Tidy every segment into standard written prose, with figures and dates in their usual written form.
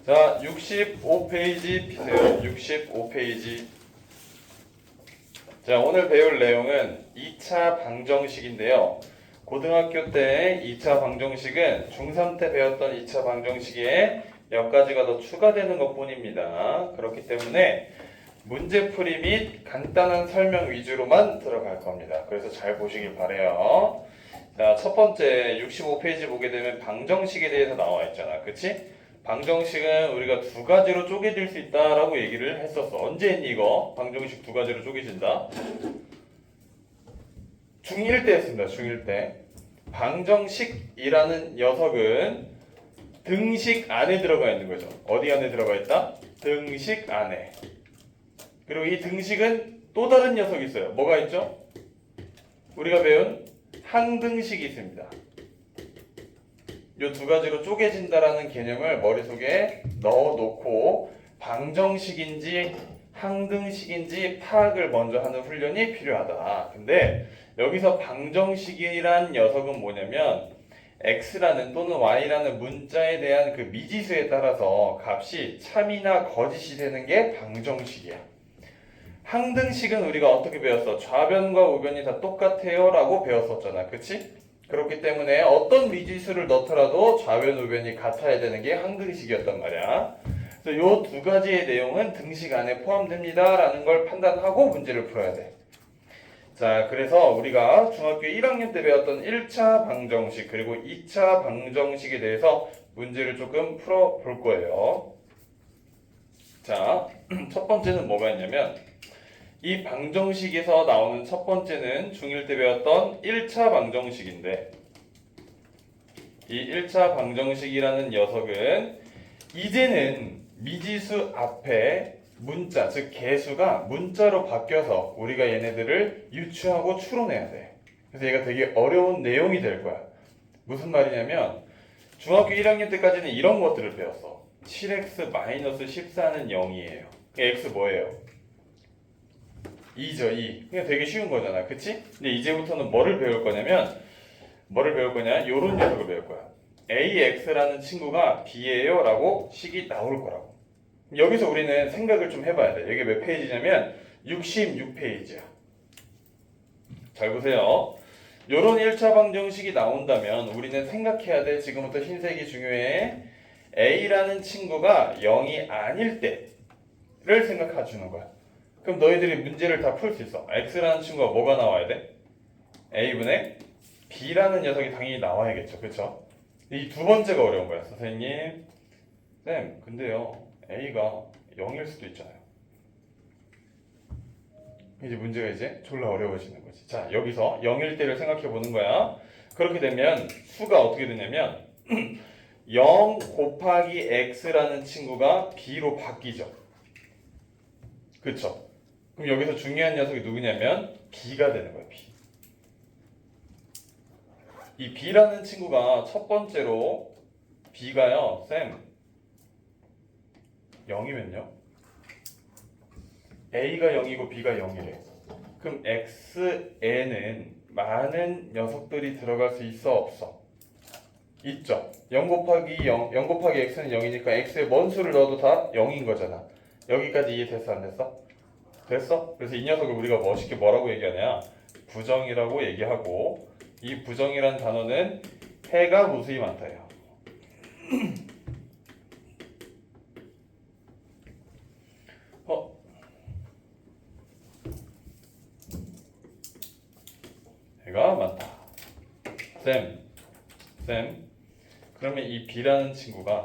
자, 65페이지 피세요. 65페이지. 자, 오늘 배울 내용은 2차 방정식인데요. 고등학교 때 2차 방정식은 중3 때 배웠던 2차 방정식에 몇 가지가 더 추가되는 것뿐입니다. 그렇기 때문에 문제풀이 및 간단한 설명 위주로만 들어갈 겁니다. 그래서 잘 보시길 바래요. 자, 첫 번째 65페이지 보게 되면 방정식에 대해서 나와 있잖아. 그치? 방정식은 우리가 두 가지로 쪼개질 수 있다라고 얘기를 했었어. 언제 했니 이거? 방정식 두 가지로 쪼개진다. 중1 때 했습니다. 중1 때. 방정식이라는 녀석은 등식 안에 들어가 있는 거죠. 어디 안에 들어가 있다? 등식 안에. 그리고 이 등식은 또 다른 녀석이 있어요. 뭐가 있죠? 우리가 배운 항등식이 있습니다. 이 두 가지로 쪼개진다라는 개념을 머릿속에 넣어놓고 방정식인지 항등식인지 파악을 먼저 하는 훈련이 필요하다. 근데 여기서 방정식이란 녀석은 뭐냐면 x라는 또는 y라는 문자에 대한 그 미지수에 따라서 값이 참이나 거짓이 되는 게 방정식이야. 항등식은 우리가 어떻게 배웠어? 좌변과 우변이 다 똑같아요 라고 배웠었잖아. 그치? 그렇기 때문에 어떤 미지수를 넣더라도 좌변, 우변이 같아야 되는 게 항등식이었단 말이야. 그래서 이 두 가지의 내용은 등식 안에 포함됩니다 라는 걸 판단하고 문제를 풀어야 돼. 자, 그래서 우리가 중학교 1학년 때 배웠던 1차 방정식 그리고 2차 방정식에 대해서 문제를 조금 풀어볼 거예요. 자, 첫 번째는 뭐가 있냐면 이 방정식에서 나오는 첫 번째는 중1 때 배웠던 1차 방정식인데 이 1차 방정식이라는 녀석은 이제는 미지수 앞에 문자, 즉 개수가 문자로 바뀌어서 우리가 얘네들을 유추하고 추론해야 돼. 그래서 얘가 되게 어려운 내용이 될 거야. 무슨 말이냐면 중학교 1학년 때까지는 이런 것들을 배웠어. 7x-14는 0이에요. x 뭐예요? 2죠, 2. 그냥 되게 쉬운 거잖아. 그치? 근데 이제부터는 뭐를 배울 거냐? 요런 녀석을 배울 거야. AX라는 친구가 B예요 라고 식이 나올 거라고. 여기서 우리는 생각을 좀 해봐야 돼. 여기 몇 페이지냐면 66페이지야. 잘 보세요. 요런 1차 방정식이 나온다면 우리는 생각해야 돼. 지금부터 흰색이 중요해. A라는 친구가 0이 아닐 때를 생각해 주는 거야. 그럼 너희들이 문제를 다 풀 수 있어. X라는 친구가 뭐가 나와야 돼? A분의 B라는 녀석이 당연히 나와야겠죠. 그렇죠? 이 두 번째가 어려운 거야. 선생님, 쌤, 근데요 A가 0일 수도 있잖아요. 이제 문제가 이제 졸라 어려워지는 거지. 자, 여기서 0일 때를 생각해 보는 거야. 그렇게 되면 수가 어떻게 되냐면 0 곱하기 X라는 친구가 B로 바뀌죠. 그쵸? 그럼 여기서 중요한 녀석이 누구냐면 B가 되는 거야. B. 이 B라는 친구가 첫 번째로 B가요, 쌤 0이면요? A가 0이고 B가 0이래. 그럼 X에는 많은 녀석들이 들어갈 수 있어, 없어? 있죠. 0 곱하기 X는 0이니까 X에 뭔 수를 넣어도 다 0인 거잖아. 여기까지 이해됐어, 안 됐어? 됐어? 그래서 이 녀석을 우리가 멋있게 뭐라고 얘기하냐? 부정이라고 얘기하고, 이 부정이란 단어는 해가 무수히 많다요. 해가 많다. 쌤. 그러면 이 B라는 친구가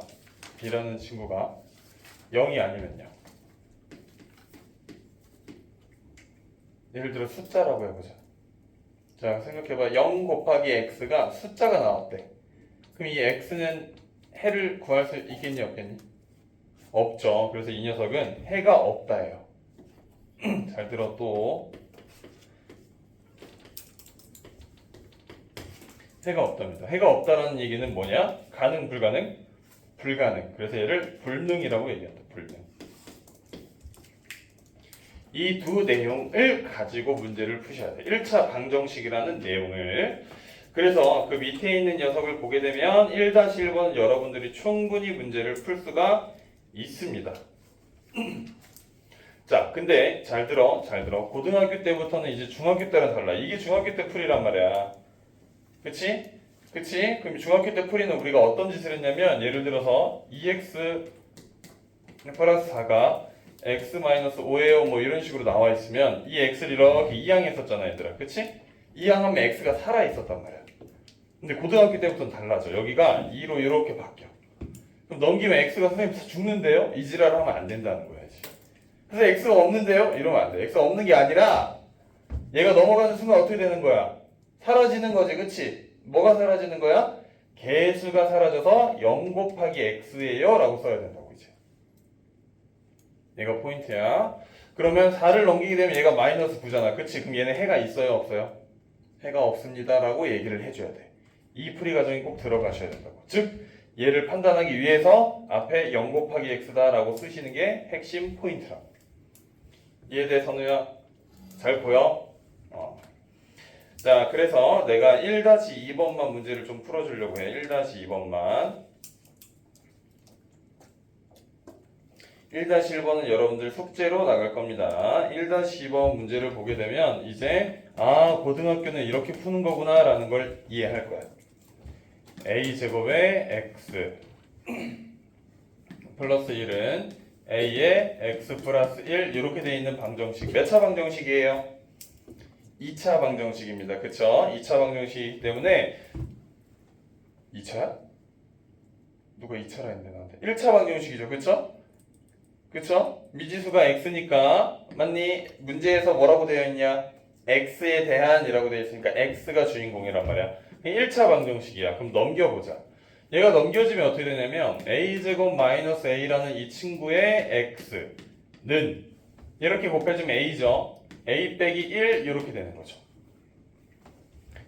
0이 아니면요? 예를 들어 숫자라고 해보자. 자, 생각해봐. 0 곱하기 X가 숫자가 나왔대. 그럼 이 X는 해를 구할 수 있겠니, 없겠니? 없죠. 그래서 이 녀석은 해가 없다예요. 잘 들어 또. 해가 없답니다. 해가 없다라는 얘기는 뭐냐? 가능, 불가능? 불가능. 그래서 얘를 불능이라고 얘기한다. 불능. 이 두 내용을 가지고 문제를 푸셔야 돼. 1차 방정식이라는 내용을. 그래서 그 밑에 있는 녀석을 보게 되면 1-1번은 여러분들이 충분히 문제를 풀 수가 있습니다. 자, 근데 잘 들어. 고등학교 때부터는 이제 중학교 때랑 달라. 이게 중학교 때 풀이란 말이야. 그치? 그럼 중학교 때 풀이는 우리가 어떤 짓을 했냐면, 예를 들어서 2x 플러스 4가 x 마이너스 5예요 뭐 이런 식으로 나와 있으면 이 x를 이렇게 이항했었잖아 얘들아. 그치? 이항하면 x가 살아 있었단 말이야. 근데 고등학교 때부터는 달라져. 여기가 2로 이렇게 바뀌어. 그럼 넘기면 x가 선생님 죽는데요? 이 지랄을 하면 안 된다는 거야 지금. 그래서 x가 없는데요? 이러면 안 돼. x가 없는 게 아니라 얘가 넘어가는 순간 어떻게 되는 거야? 사라지는 거지, 그치? 뭐가 사라지는 거야? 개수가 사라져서 0 곱하기 x예요 라고 써야 된다고 이제. 얘가 포인트야. 그러면 4를 넘기게 되면 얘가 마이너스 9잖아, 그치? 그럼 얘는 해가 있어요 없어요? 해가 없습니다 라고 얘기를 해줘야 돼. 이 풀이 과정이 꼭 들어가셔야 된다고. 즉 얘를 판단하기 위해서 앞에 0 곱하기 x다 라고 쓰시는 게 핵심 포인트라. 이해돼 선우야? 잘 보여? 자, 그래서 내가 1-2번만 문제를 좀 풀어주려고 해. 1-2번만. 1-1번은 여러분들 숙제로 나갈 겁니다. 1-2번 문제를 보게 되면 이제 고등학교는 이렇게 푸는 거구나 라는 걸 이해할 거야. a제곱에 x 플러스 1은 a에 x 플러스 1 이렇게 돼 있는 방정식. 몇 차 방정식이에요? 2차 방정식입니다. 그쵸? 2차 방정식이기 때문에 2차야? 누가 2차라 했는데 나한테 1차 방정식이죠. 그쵸? 미지수가 x니까 맞니? 문제에서 뭐라고 되어 있냐? x에 대한 이라고 되어 있으니까 x가 주인공이란 말이야. 1차 방정식이야. 그럼 넘겨보자. 얘가 넘겨지면 어떻게 되냐면 a제곱 마이너스 a라는 이 친구의 x는 이렇게 곱해주면 a죠. a 빼기 1 이렇게 되는 거죠.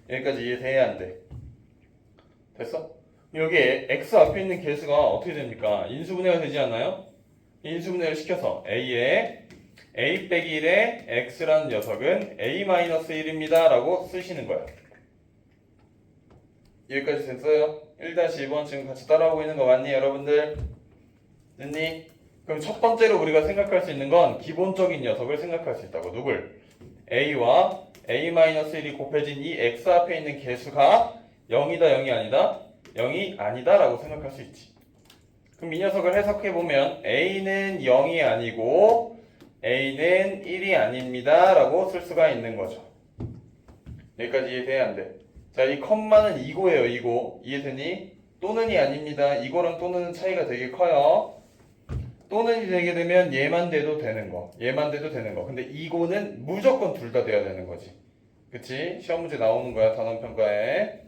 여기까지 이해돼야 안 돼? 됐어? 여기 x 앞에 있는 개수가 어떻게 됩니까? 인수분해가 되지 않나요? 인수분해를 시켜서 a에 a 빼기 1의 x라는 녀석은 a-1입니다 라고 쓰시는 거야. 여기까지 됐어요? 1-2번 지금 같이 따라오고 있는 거 맞니 여러분들? 됐니? 그럼 첫 번째로 우리가 생각할 수 있는 건 기본적인 녀석을 생각할 수 있다고. 누굴? a와 a-1이 곱해진 이 x 앞에 있는 개수가 0이다 0이 아니다? 0이 아니다 라고 생각할 수 있지. 그럼 이 녀석을 해석해보면 a는 0이 아니고 a는 1이 아닙니다 라고 쓸 수가 있는 거죠. 여기까지 이해돼야 안 돼? 자, 이 컴마는 이고예요. 이고. 이해되니? 또는이 아닙니다. 이거랑 또는은 차이가 되게 커요. 또는이 되게 되면 얘만 돼도 되는 거. 근데 이고는 무조건 둘 다 돼야 되는 거지. 그치? 시험 문제 나오는 거야. 단원평가에.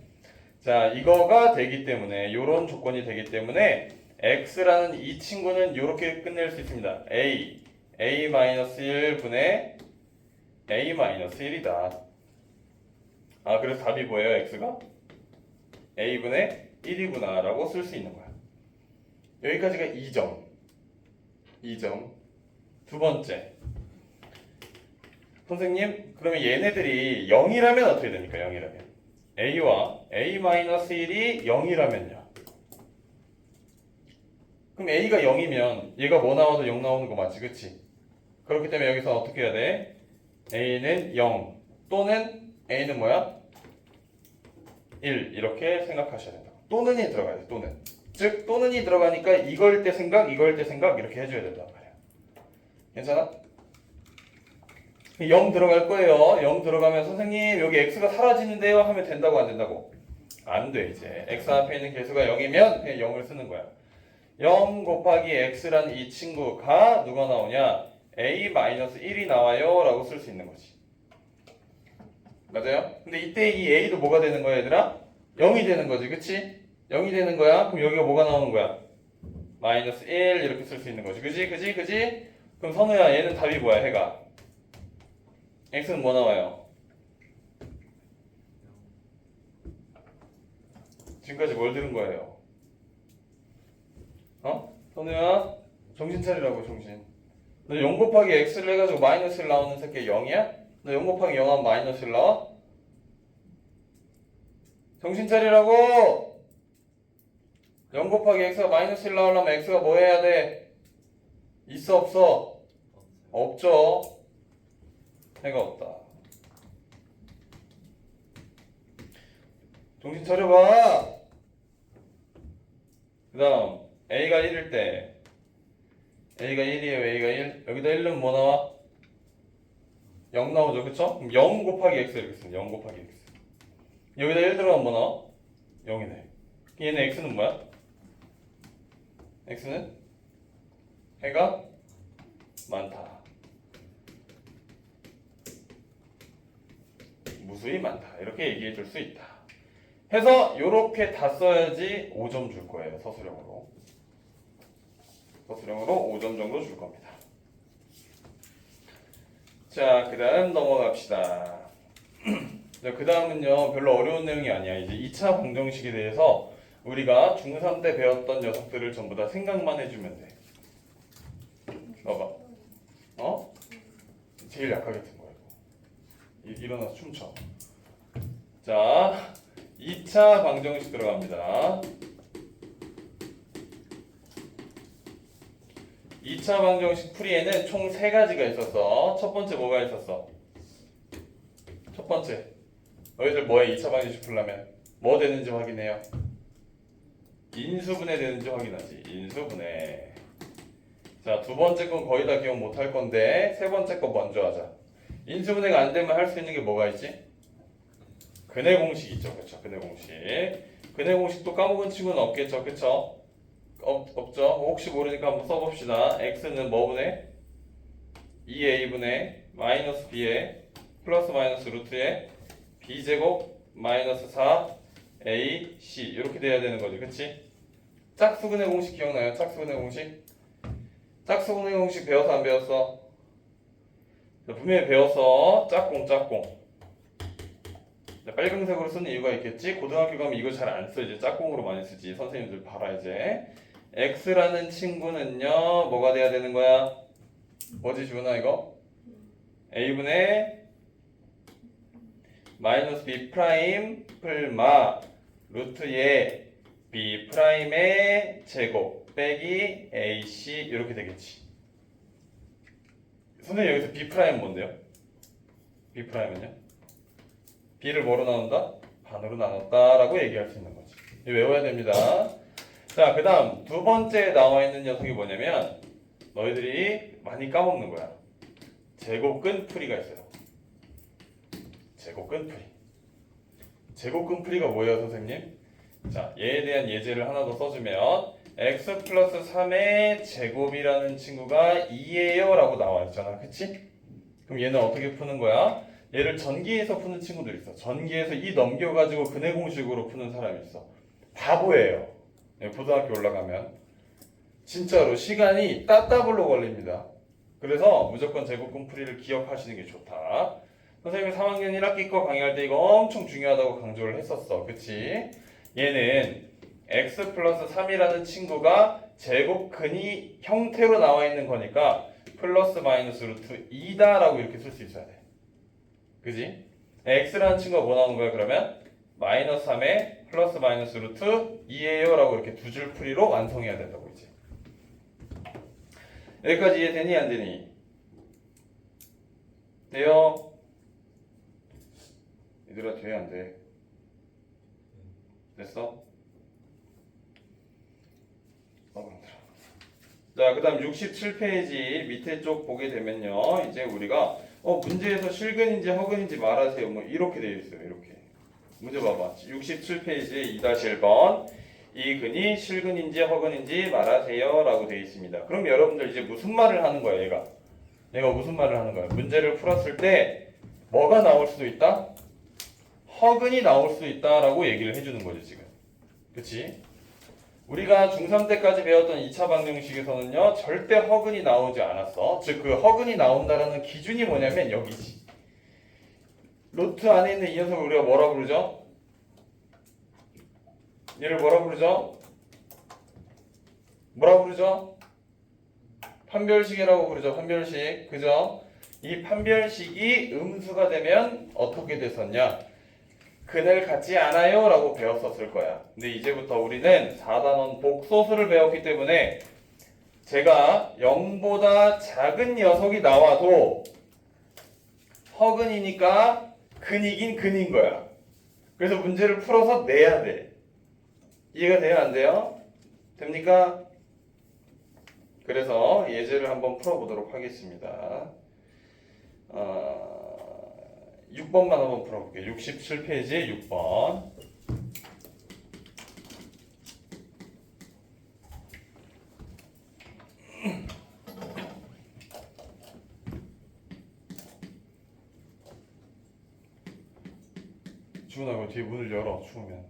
자, 이거가 되기 때문에 요런 조건이 되기 때문에 x라는 이 친구는 이렇게 끝낼 수 있습니다. a-1분의 a-1이다. 그래서 답이 뭐예요? x가? a분의 1이구나 라고 쓸 수 있는 거야. 여기까지가 2점. 두 번째. 선생님, 그러면 얘네들이 0이라면 어떻게 됩니까? 0이라면. a와 a-1이 0이라면요. 그럼 a가 0이면 얘가 뭐 나와도 0 나오는 거 맞지? 그치? 그렇기 때문에 여기서 어떻게 해야 돼? a는 0 또는 a는 뭐야? 1 이렇게 생각하셔야 된다. 또는이 들어가야 돼. 또는. 즉 또는이 들어가니까 이걸 때 생각 이렇게 해줘야 된단 말이야. 괜찮아? 0 들어갈 거예요. 0 들어가면 선생님 여기 x가 사라지는데요 하면 된다고 안 된다고? 안 돼. 이제 x 앞에 있는 개수가 0이면 그냥 0을 쓰는 거야. 0 곱하기 x라는 이 친구가 누가 나오냐? a-1이 나와요 라고 쓸 수 있는 거지. 맞아요? 근데 이때 이 a도 뭐가 되는 거야 얘들아? 0이 되는 거지. 그치? 0이 되는 거야. 그럼 여기가 뭐가 나오는 거야? 마이너스 1 이렇게 쓸 수 있는 거지. 그지? 그럼 선우야 얘는 답이 뭐야? 해가 x는 뭐 나와요? 지금까지 뭘 들은 거예요? 선우야 정신 차리라고 정신. 너 0 곱하기 x를 해가지고 마이너스 1 나오는 새끼 0이야? 너 0 곱하기 0 하면 마이너스 1 나와? 정신 차리라고! 0 곱하기 x가 마이너스 1 나오려면 x가 뭐 해야 돼? 있어 없어? 없죠. 해가 없다. 정신 차려봐. 그 다음 A가 1일 때 A가 1이에요. A가 1. 여기다 1 넣으면 뭐 나와? 0 나오죠. 그쵸? 그럼 0 곱하기 x 이렇게 쓰면 0 곱하기 x. 여기다 1 들어가면 뭐 나와? 0이네. 얘는 x는 뭐야? x는 해가 많다. 무수히 많다. 이렇게 얘기해 줄 수 있다. 해서 요렇게 다 써야지 5점 줄 거예요. 서술형으로. 서술형으로 5점 정도 줄 겁니다. 자, 그 다음 넘어갑시다. 그 다음은요, 별로 어려운 내용이 아니야. 이제 2차 방정식에 대해서 우리가 중3 때 배웠던 녀석들을 전부 다 생각만 해주면 돼. 봐봐. 어? 제일 약하게 든 거야. 일어나서 춤춰. 자, 2차 방정식 들어갑니다. 2차 방정식 풀이에는 총 3가지가 있었어. 첫 번째 뭐가 있었어? 첫 번째. 너희들 뭐해? 2차 방정식 풀려면 뭐 되는지 확인해요. 인수분해 되는지 확인하지. 인수분해. 자, 두 번째 건 거의 다 기억 못 할 건데 세 번째 거 먼저 하자. 인수분해가 안 되면 할 수 있는 게 뭐가 있지? 근해 공식 있죠. 그쵸? 근해 공식. 근해 공식도 까먹은 친구는 없겠죠. 그쵸? 없죠. 혹시 모르니까 한번 써봅시다. x는 뭐분의 2a분의 마이너스 b에 플러스 마이너스 루트에 b제곱 마이너스 4ac 이렇게 돼야 되는 거지. 그치? 짝수근해 공식 기억나요? 짝수근해 공식? 짝수근해 공식 배워서 안 배웠어? 분명히 배웠어. 짝공 짝공. 빨간색으로 쓰는 이유가 있겠지? 고등학교 가면 이거 잘 안 써. 이제 짝공으로 많이 쓰지. 선생님들 봐라 이제. x라는 친구는요 뭐가 돼야 되는 거야? 뭐지 지훈아 이거? a분의 마이너스 b 프라임 풀마 루트에 b 프라임의 제곱 빼기 ac 이렇게 되겠지. 선생님 여기서 b 프라임 뭔데요? b 프라임은요? b를 뭐로 나눈다? 반으로 나눴다 라고 얘기할 수 있는 거지. 외워야 됩니다. 자, 그 다음 두 번째 나와 있는 녀석이 뭐냐면 너희들이 많이 까먹는 거야. 제곱근 풀이가 있어요. 제곱근 풀이. 제곱근 풀이가 뭐예요, 선생님? 자, 얘에 대한 예제를 하나 더 써주면 x 플러스 3의 제곱이라는 친구가 2예요 라고 나와 있잖아. 그치? 그럼 얘는 어떻게 푸는 거야? 얘를 전기에서 푸는 친구들 있어. 전기에서 2 넘겨가지고 근해 공식으로 푸는 사람이 있어. 바보예요. 고등학교 올라가면 진짜로 시간이 따따블로 걸립니다. 그래서 무조건 제곱근 풀이를 기억하시는 게 좋다. 선생님이 3학년 1학기 거 강의할 때 이거 엄청 중요하다고 강조를 했었어. 그치? 얘는 x 플러스 3이라는 친구가 제곱근이 형태로 나와 있는 거니까 플러스 마이너스 루트 2다 라고 이렇게 쓸 수 있어야 돼. 그지? x라는 친구가 뭐 나오는 거야 그러면? 마이너스 3에 플러스 마이너스 루트 2예요 라고 이렇게 두 줄 풀이로 완성해야 된다고 이제. 여기까지 이해되니 안 되니? 돼요? 얘들아 돼 안 돼? 됐어? 자, 그 다음 67페이지 밑에 쪽 보게 되면요 이제 우리가 문제에서 실근인지 허근인지 말하세요 뭐 이렇게 되어 있어요. 이렇게 문제 봐봐. 67페이지 2-1번 이 근이 실근인지 허근인지 말하세요 라고 되어 있습니다. 그럼 여러분들 이제 무슨 말을 하는 거야 얘가 무슨 말을 하는 거야? 문제를 풀었을 때 뭐가 나올 수도 있다? 허근이 나올 수도 있다 라고 얘기를 해주는 거지 지금. 그치? 우리가 중3 때까지 배웠던 2차 방정식에서는요 절대 허근이 나오지 않았어. 즉 그 허근이 나온다라는 기준이 뭐냐면 여기지. 루트 안에 있는 이 녀석을 우리가 뭐라 부르죠? 얘를 뭐라 부르죠? 뭐라 부르죠? 판별식이라고 부르죠. 판별식. 그죠? 이 판별식이 음수가 되면 어떻게 됐었냐? 근을 갖지 않아요 라고 배웠었을 거야. 근데 이제부터 우리는 4단원 복소수를 배웠기 때문에 제가 0보다 작은 녀석이 나와도 허근이니까 근이긴 근인 거야. 그래서 문제를 풀어서 내야 돼. 이해가 돼요? 안 돼요? 됩니까? 그래서 예제를 한번 풀어보도록 하겠습니다. 6번만 한번 풀어볼게요. 67페이지 6번. 주은아, 그 뒤에 문을 열어, 추우면.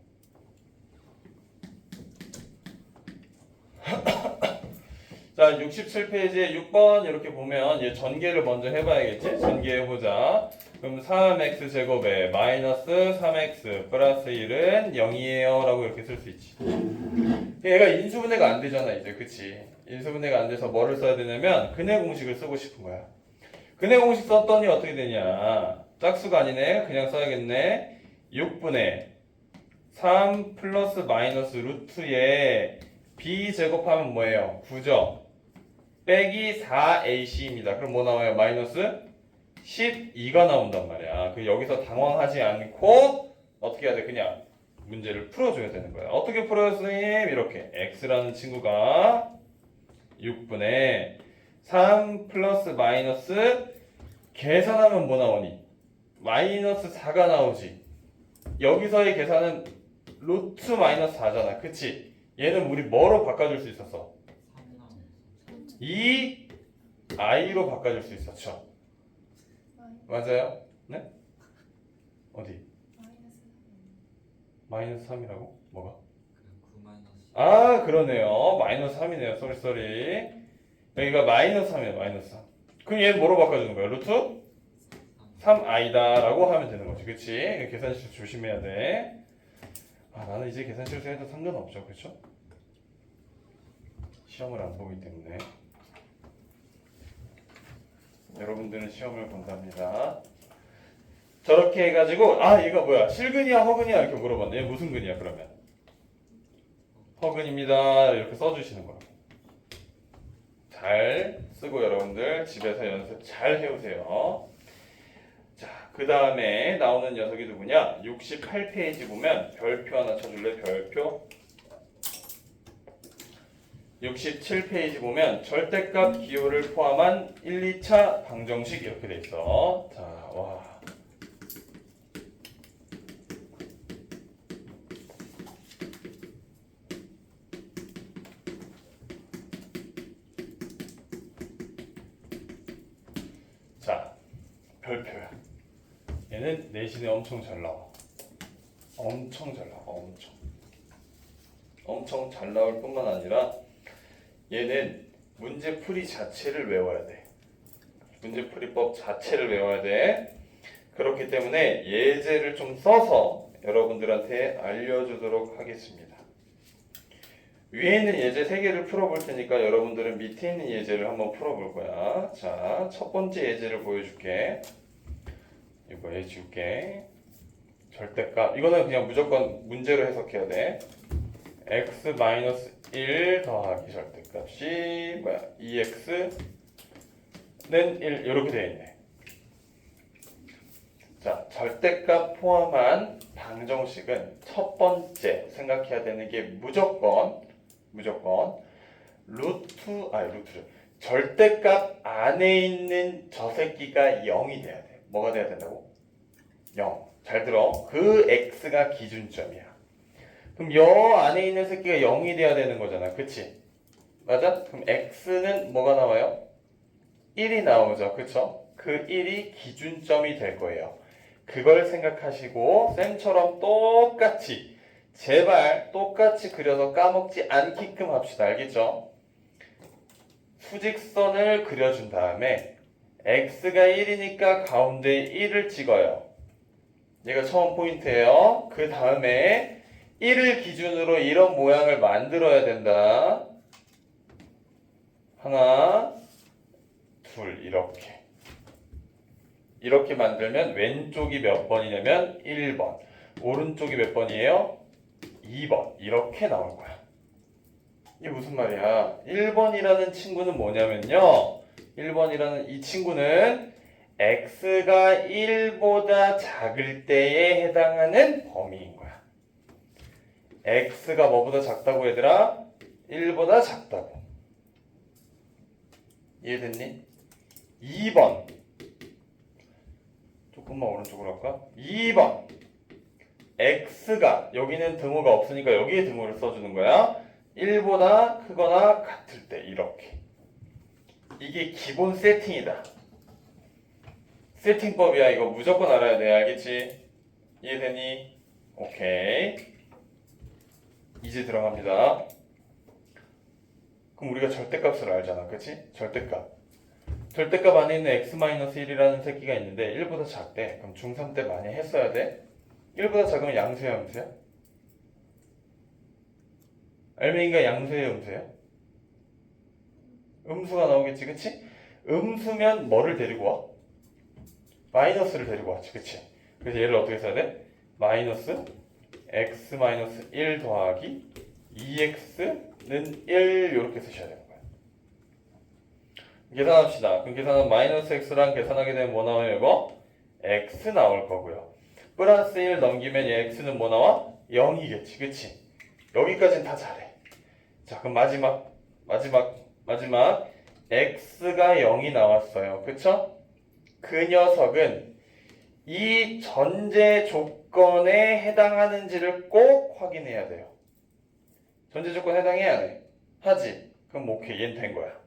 자, 67페이지에 6번 이렇게 보면 얘 전개를 먼저 해봐야겠지? 전개해보자. 그럼 3x 제곱에 마이너스 3x 플러스 1은 0이에요 라고 이렇게 쓸 수 있지. 얘가 인수분해가 안 되잖아 이제, 그치? 인수분해가 안 돼서 뭐를 써야 되냐면 근해 공식을 쓰고 싶은 거야. 근해 공식 썼더니 어떻게 되냐, 짝수가 아니네, 그냥 써야겠네. 6분의 3 플러스 마이너스 루트에 b 제곱하면 뭐예요? 9죠? 빼기 4ac입니다. 그럼 뭐 나와요? 마이너스 12가 나온단 말이야. 그 여기서 당황하지 않고 어떻게 해야 돼? 그냥 문제를 풀어줘야 되는 거야. 어떻게 풀어요, 선생님? 이렇게 x라는 친구가 6분의 3 플러스 마이너스 계산하면 뭐 나오니? 마이너스 4가 나오지. 여기서의 계산은 루트 마이너스 4잖아. 그치? 얘는 우리 뭐로 바꿔줄 수 있었어? 이 i로 바꿔줄 수 있었죠. 맞아요? 네? 어디? 마이너스 3이라고? 뭐가? 아, 그러네요. 마이너스 3이네요. 쏘리. 여기가 마이너스 3이에요. 마이너스 3. 그럼 얘는 뭐로 바꿔주는 거야? 루트 3i다 라고 하면 되는 거지. 그치? 계산실 조심해야 돼. 아, 나는 이제 계산실에서 해도 상관없죠. 그쵸? 시험을 안 보기 때문에. 여러분들은 시험을 본답니다. 저렇게 해가지고, 아, 얘가 뭐야? 실근이야, 허근이야? 이렇게 물어봤네. 얘 무슨 근이야, 그러면? 허근입니다. 이렇게 써주시는 거예요. 잘 쓰고 여러분들 집에서 연습 잘 해오세요. 자, 그 다음에 나오는 녀석이 누구냐? 68페이지 보면 별표 하나 쳐줄래? 별표. 67페이지 보면 절대값 기호를 포함한 1, 2차 방정식 이렇게 돼 있어. 자, 와. 자, 별표야. 얘는 내신에 엄청 잘 나와. 엄청 잘 나와. 엄청 잘 나올 뿐만 아니라 얘는 문제풀이 자체를 외워야 돼. 문제풀이법 자체를 외워야 돼. 그렇기 때문에 예제를 좀 써서 여러분들한테 알려주도록 하겠습니다. 위에 있는 예제 3개를 풀어볼 테니까 여러분들은 밑에 있는 예제를 한번 풀어볼 거야. 자, 첫 번째 예제를 보여줄게. 이거 해줄게. 절대값. 이거는 그냥 무조건 문제로 해석해야 돼. x-1 더하기 절대값이 뭐야? 2x는 1 이렇게 되어 있네. 자, 절대값 포함한 방정식은 첫 번째 생각해야 되는 게 무조건 루트죠. 절대값 안에 있는 저 새끼가 0이 돼야 돼. 뭐가 돼야 된다고? 0. 잘 들어. 그 x가 기준점이야. 그럼 여 안에 있는 새끼가 0이 돼야 되는 거잖아. 그치? 맞아? 그럼 x는 뭐가 나와요? 1이 나오죠. 그쵸? 그 1이 기준점이 될 거예요. 그걸 생각하시고 쌤처럼 똑같이, 제발 똑같이 그려서 까먹지 않게끔 합시다. 알겠죠? 수직선을 그려준 다음에 x가 1이니까 가운데 1을 찍어요. 얘가 처음 포인트예요. 그 다음에 1을 기준으로 이런 모양을 만들어야 된다. 하나, 둘, 이렇게 만들면 왼쪽이 몇 번이냐면 1번, 오른쪽이 몇 번이에요? 2번. 이렇게 나올 거야. 이게 무슨 말이야? 1번이라는 친구는 뭐냐면요. 1번이라는 이 친구는 x가 1보다 작을 때에 해당하는 범위인 거야. x가 뭐보다 작다고 얘들아? 1보다 작다고. 이해됐니? 2번. 조금만 오른쪽으로 할까? 2번. x가 여기는 등호가 없으니까 여기에 등호를 써주는 거야. 1보다 크거나 같을 때 이렇게. 이게 기본 세팅이다. 세팅법이야. 이거 무조건 알아야 돼. 알겠지? 이해되니? 오케이. 이제 들어갑니다. 그럼 우리가 절대값을 알잖아. 그치? 절대값. 절대값 안에 있는 x-1이라는 새끼가 있는데 1보다 작대. 그럼 중3 때 많이 했어야 돼. 1보다 작으면 양수야, 음수야? 알맹이가 양수예요, 음수예요? 음수가 나오겠지, 그치? 음수면 뭐를 데리고 와? 마이너스를 데리고 왔지, 그치? 그래서 얘를 어떻게 써야 돼? 마이너스 x-1 더하기 2x는 1 이렇게 쓰셔야 되는 거야. 계산합시다. 그럼 계산은 마이너스 x랑 계산하게 되면 뭐 나와요, 이거? x 나올 거고요. 플러스 1 넘기면 얘 x는 뭐 나와? 0이겠지, 그치? 여기까지는 다 잘해. 자, 그럼 마지막 x가 0이 나왔어요. 그쵸? 그 녀석은 이 전제 조건에 해당하는지를 꼭 확인해야 돼요. 전제 조건 해당해야 돼. 하지. 그럼 오케이, 얘는 된 거야.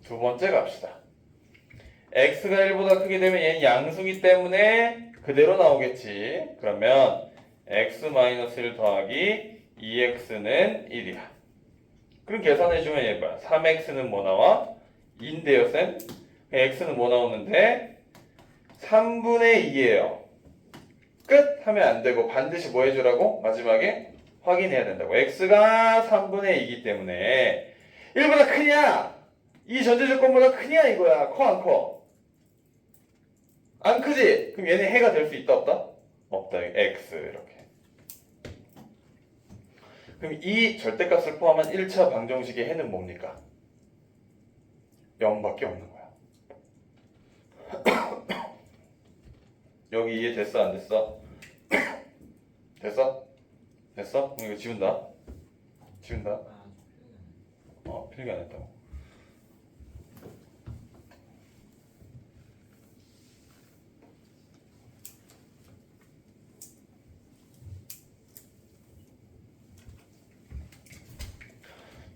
두 번째 갑시다. x가 1보다 크게 되면 얘는 양수기 때문에 그대로 나오겠지. 그러면 x-1 더하기 2x는 1이야. 그럼 계산해주면 얘 뭐야? 3x는 뭐 나와? 2인데요, 쌤? x는 뭐 나오는데? 3분의 2예요. 끝! 하면 안 되고 반드시 뭐 해주라고? 마지막에 확인해야 된다고. x가 3분의 2이기 때문에 1보다 크냐? 이 전제 조건보다 크냐 이거야. 커 안 커? 안 크지? 그럼 얘네 해가 될 수 있다 없다? 없다. x 이렇게. 그럼 이 절대값을 포함한 1차 방정식의 해는 뭡니까? 0밖에 없는 거야. 여기 이해됐어 안 됐어? 됐어? 됐어? 그럼 이거 지운다. 지운다. 필기 안 했다고.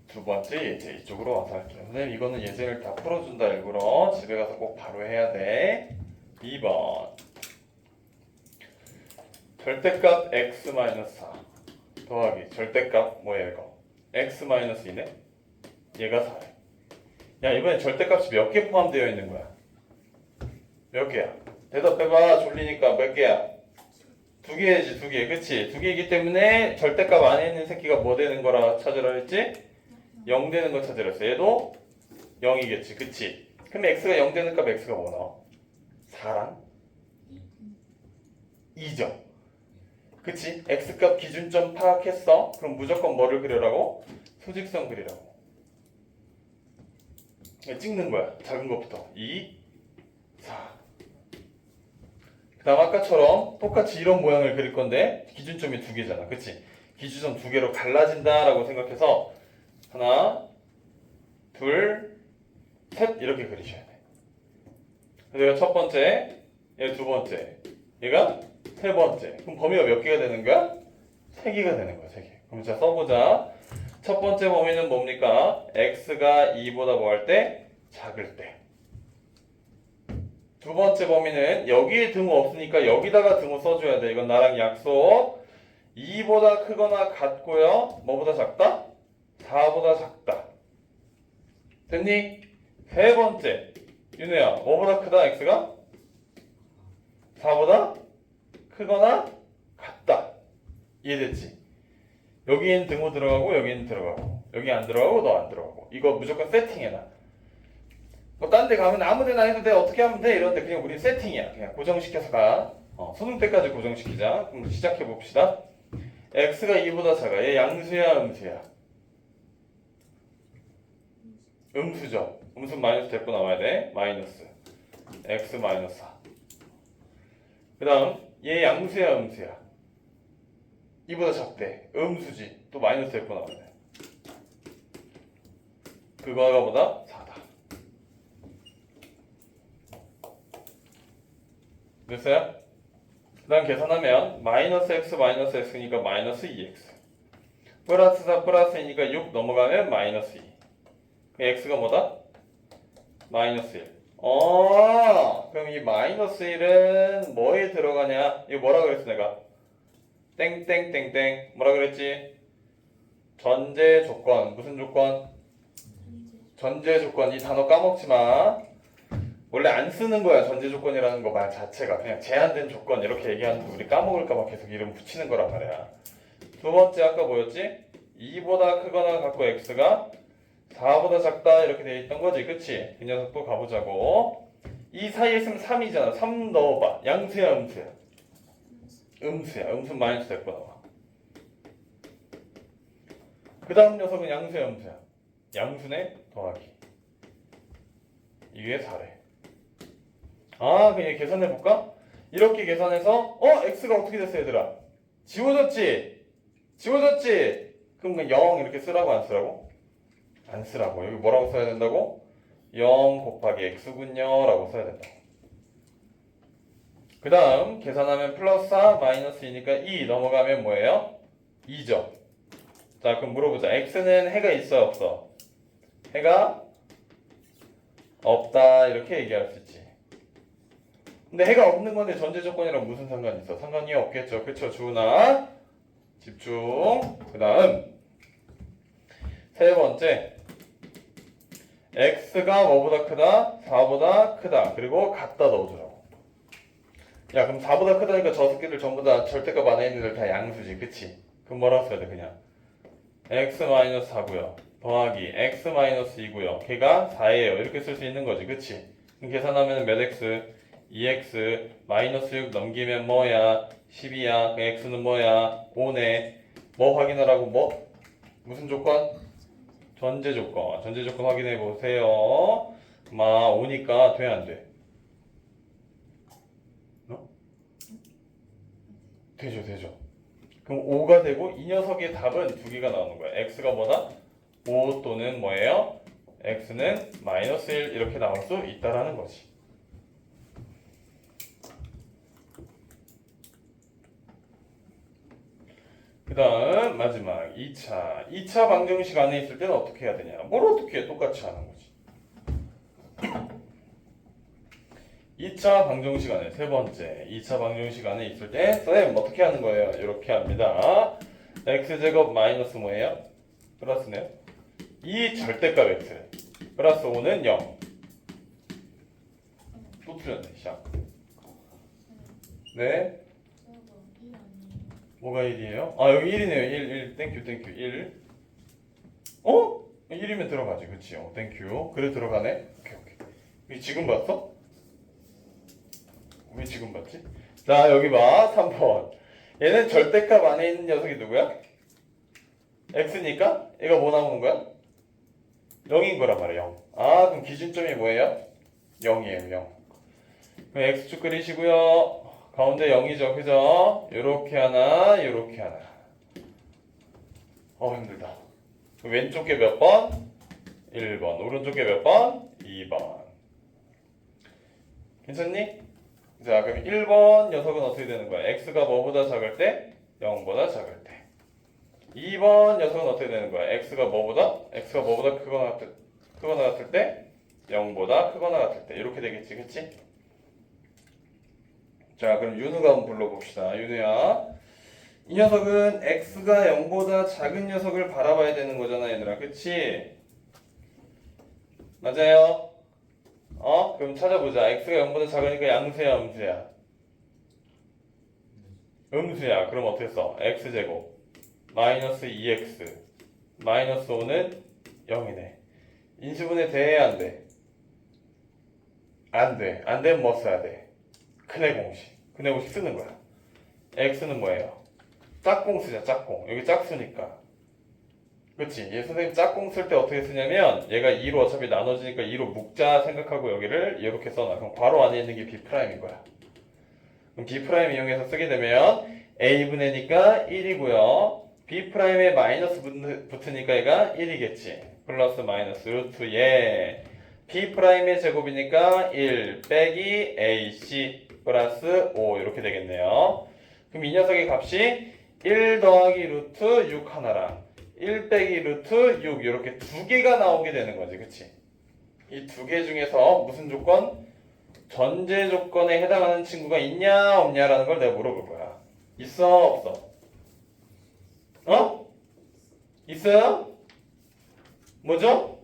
두 번째 예제 이쪽으로 와서 할게요. 선생님 이거는 예제를 다 풀어준다 일부러 집에 가서 꼭 바로 해야 돼. 2번 절대값 x-4 더하기 절대값 뭐야 이거 x-2네? 얘가 4래. 야 이번엔 절대값이 몇 개 포함되어 있는 거야? 몇 개야? 대답해봐. 졸리니까 몇 개야? 두 개지 두 개. 그치? 두 개이기 때문에 절대값 안에 있는 새끼가 뭐 되는 거라 찾으라 했지? 0 되는 거 찾으라 했어. 얘도 0이겠지. 그치? 그럼 x가 0 되는 값 x가 뭐 나와? 4랑 2죠. 그치? x값 기준점 파악했어? 그럼 무조건 뭐를 그리라고? 소직선 그리라고. 찍는 거야. 작은 것부터 2, 4. 그 다음 아까처럼 똑같이 이런 모양을 그릴 건데 기준점이 두 개잖아. 그치? 기준점 두 개로 갈라진다 라고 생각해서 하나, 둘, 셋 이렇게 그리셔야 돼. 그래서 얘가 첫 번째, 얘 두 번째, 얘가 세 번째. 그럼 범위가 몇 개가 되는 거야? 세 개가 되는 거야. 세 개. 그럼 자 써보자. 첫 번째 범위는 뭡니까? x가 2보다 뭐 할 때? 작을 때. 두 번째 범위는 여기에 등호 없으니까 여기다가 등호 써줘야 돼. 이건 나랑 약속. 2보다 크거나 같고요. 뭐보다 작다? 4보다 작다. 됐니? 세 번째. 윤우야, 뭐보다 크다, x가? 4보다 크거나 같다. 이해됐지? 여기엔 등호 들어가고, 여기엔 들어가고. 여기 안 들어가고, 너 안 들어가고. 이거 무조건 세팅해놔. 뭐, 딴 데 가면 아무 데나 해도 돼. 어떻게 하면 돼? 이런데 그냥 우리 세팅이야. 그냥 고정시켜서 가. 수능 때까지 고정시키자. 그럼 시작해봅시다. x가 2보다 작아. 얘 양수야, 음수야? 음수죠. 음수 마이너스 데리고 나와야 돼. 마이너스 x 마이너스 4. 그 다음 얘 양수야 음수야? 이보다 작대. 음수지. 또 마이너스 데리고 나와야 돼. 그거보다 4다. 됐어요? 그 다음 계산하면 마이너스 x 마이너스 x니까 마이너스 2x 플러스 4 플러스 2니까 6 넘어가면 마이너스 2. 그 x가 뭐다? 마이너스 1. 그럼 이 마이너스 1은 뭐에 들어가냐? 이거 뭐라 그랬어 내가? 땡땡땡땡 뭐라 그랬지? 전제 조건. 무슨 조건? 전제 조건. 이 단어 까먹지 마. 원래 안 쓰는 거야. 전제 조건이라는 거 말 자체가 그냥 제한된 조건 이렇게 얘기하는데 우리 까먹을까봐 계속 이름 붙이는 거란 말이야. 두 번째 아까 뭐였지? 2보다 크거나 같고 x가 4보다 작다 이렇게 돼 있던 거지. 그치? 이 녀석도 가보자고. 이 사이에 있으면 3이잖아. 3 넣어봐. 양수야 음수야? 음수야. 음수 마이너스 데리고 나와. 그 다음 녀석은 양수야 음수야? 양수네 더하기. 이게 4래. 그냥 계산해볼까? 이렇게 계산해서 x가 어떻게 됐어 얘들아? 지워졌지? 지워졌지? 그럼 그냥 0 이렇게 쓰라고 안 쓰라고? 안 쓰라고. 여기 뭐라고 써야 된다고? 0 곱하기 x군요 라고 써야 된다. 그 다음 계산하면 플러스 4 마이너스 2니까 2 넘어가면 뭐예요? 2죠. 자 그럼 물어보자. x는 해가 있어 없어? 해가 없다 이렇게 얘기할 수 있지. 근데 해가 없는 건데 전제 조건이랑 무슨 상관이 있어? 상관이 없겠죠. 그쵸 주은아? 집중. 그 다음 세 번째 x가 뭐보다 크다? 4보다 크다. 그리고 같다 넣어주라고. 야 그럼 4보다 크다니까 저 새끼들 전부 다 절대값 안에 있는 애들 다 양수지. 그치? 그럼 뭐라고 써야 돼 그냥? x-4고요. 더하기 x-2고요. 걔가 4예요. 이렇게 쓸 수 있는 거지. 그치? 그럼 계산하면 몇 x? 2x 마이너스 6 넘기면 뭐야? 10이야. 그 x는 뭐야? 5네. 뭐 확인하라고? 뭐? 무슨 조건? 전제 조건. 전제 조건 확인해 보세요. 5니까 돼 안 돼? 되죠, 되죠. 그럼 5가 되고 이 녀석의 답은 두 개가 나오는 거야. x가 뭐다? 5 또는 뭐예요? x는 마이너스 1 이렇게 나올 수 있다라는 거지. 그 다음 마지막 2차. 2차 방정식 안에 있을 때는 어떻게 해야 되냐? 뭘 어떻게 해? 똑같이 하는 거지. 2차 방정식 안에 세 번째 2차 방정식 안에 있을 때 쌤 어떻게 하는 거예요? 이렇게 합니다. x제곱 마이너스 뭐예요? 플러스네요. 이 절대값 x 플러스 5는 0. 또 틀렸네. 시작. 네. 뭐가 1이에요? 여기 1이네요. 1 땡큐 1. 1이면 들어가지. 그치? 땡큐. 그래 들어가네. 오케이. 지금 봤어? 왜 지금 봤지? 자 여기 봐 3번. 얘는 절대값 안에 있는 녀석이 누구야? x니까 얘가 뭐 나오는 거야? 0인 거란 말이야. 0. 그럼 기준점이 뭐예요? 0이에요. 0. 그럼 x축 그리시고요. 가운데 0이죠. 그죠? 요렇게 하나 요렇게 하나. 힘들다. 왼쪽 게 몇 번? 1번. 오른쪽 게 몇 번? 2번. 괜찮니? 자 그럼 1번 녀석은 어떻게 되는 거야? x가 뭐보다 작을 때? 0보다 작을 때. 2번 녀석은 어떻게 되는 거야? x가 뭐보다 크거나 같을 때? 0보다 크거나 같을 때. 이렇게 되겠지. 그치? 자 그럼 윤우가 한번 불러봅시다. 윤우야 이 녀석은 x가 0보다 작은 녀석을 바라봐야 되는 거잖아 얘들아. 그치? 맞아요? 그럼 찾아보자. x가 0보다 작으니까 양수야 음수야? 음수야. 그럼 어떻게 써? x제곱 마이너스 2x 마이너스 5는 0이네. 인수분해 돼야 안 돼? 안 돼. 안 되면 뭐 써야 돼? 큰애 공식. 큰애 공식 쓰는 거야. x는 뭐예요? 짝공 쓰자. 짝공. 여기 짝수니까 그치? 얘 선생님 짝꿍 쓸 때 어떻게 쓰냐면 얘가 2로 어차피 나눠지니까 2로 묶자 생각하고 여기를 이렇게 써놔. 그럼 괄호 안에 있는 게 B'인 거야. 그럼 B' 이용해서 쓰게 되면 A분의니까 1이고요. B'에 마이너스 붙으니까 얘가 1이겠지. 플러스 마이너스 루트 예. B'의 제곱이니까 1 빼기 AC 플러스 5 이렇게 되겠네요. 그럼 이 녀석의 값이 1 더하기 루트 6 하나랑 1 빼기 루트 6 이렇게 두 개가 나오게 되는 거지. 그치? 이 두 개 중에서 무슨 조건? 전제 조건에 해당하는 친구가 있냐 없냐라는 걸 내가 물어볼 거야. 있어 없어? 어? 있어요? 뭐죠?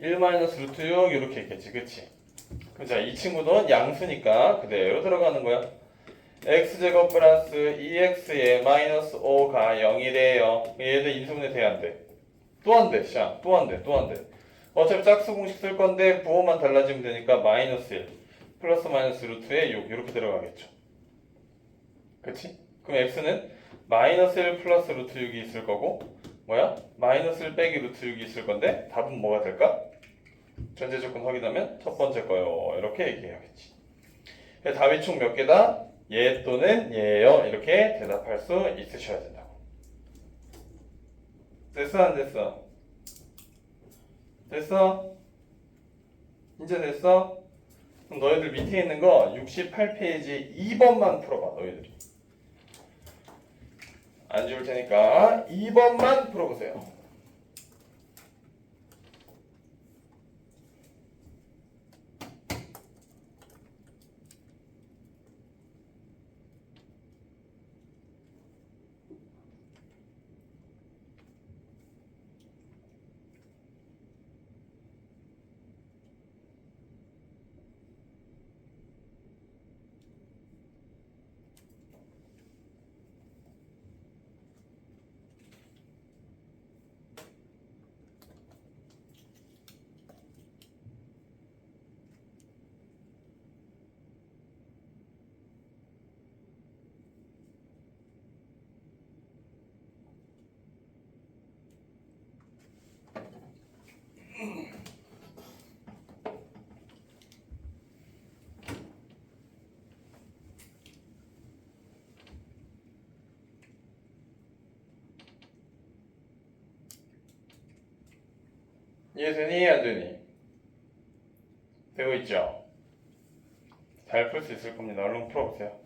1 마이너스 루트 6 이렇게 있겠지. 그치? 자, 이 친구는 양수니까 그대로 들어가는 거야. x제곱 플러스 2x의 마이너스 5가 0이래요. 얘들 인수분해 돼야 안 돼? 또 안 돼. 샤. 또 안 돼. 또 안 돼. 어차피 짝수 공식 쓸 건데 부호만 달라지면 되니까 마이너스 1 플러스 마이너스 루트에 6 이렇게 들어가겠죠. 그치? 그럼 x는 마이너스 1 플러스 루트 6이 있을 거고 뭐야? 마이너스 1 빼기 루트 6이 있을 건데 답은 뭐가 될까? 전제 조건 확인하면 첫 번째 거요. 이렇게 얘기해야겠지. 답이 총 몇 개다? 예 또는 예요. 이렇게 대답할 수 있으셔야 된다고. 됐어 안 됐어? 됐어? 이제 됐어? 그럼 너희들 밑에 있는 거 68페이지 2번만 풀어봐. 너희들이 안 지울 테니까 2번만 풀어보세요. 이해되니 안 되니? 되고 있죠? 잘 풀 수 있을 겁니다. 얼른 풀어보세요.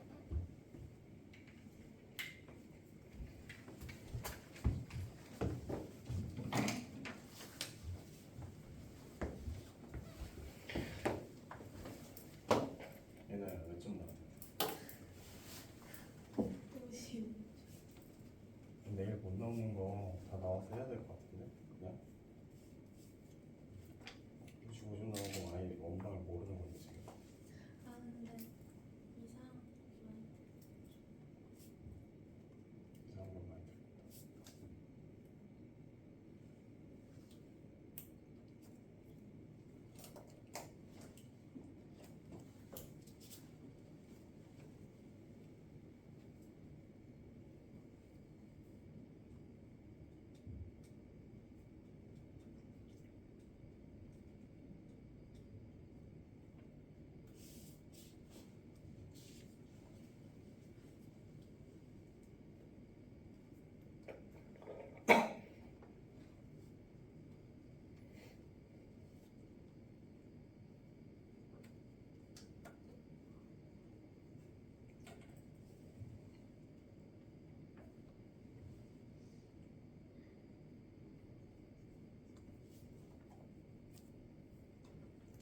얘들아 몇 점 나왔어? 내일 못 나오는 거 다 나와서 해야 될 것 같은데 그냥 55점 나오고 아예 원방을 모르는 건데 지금. 아 근데 이상한 건 많이 들어.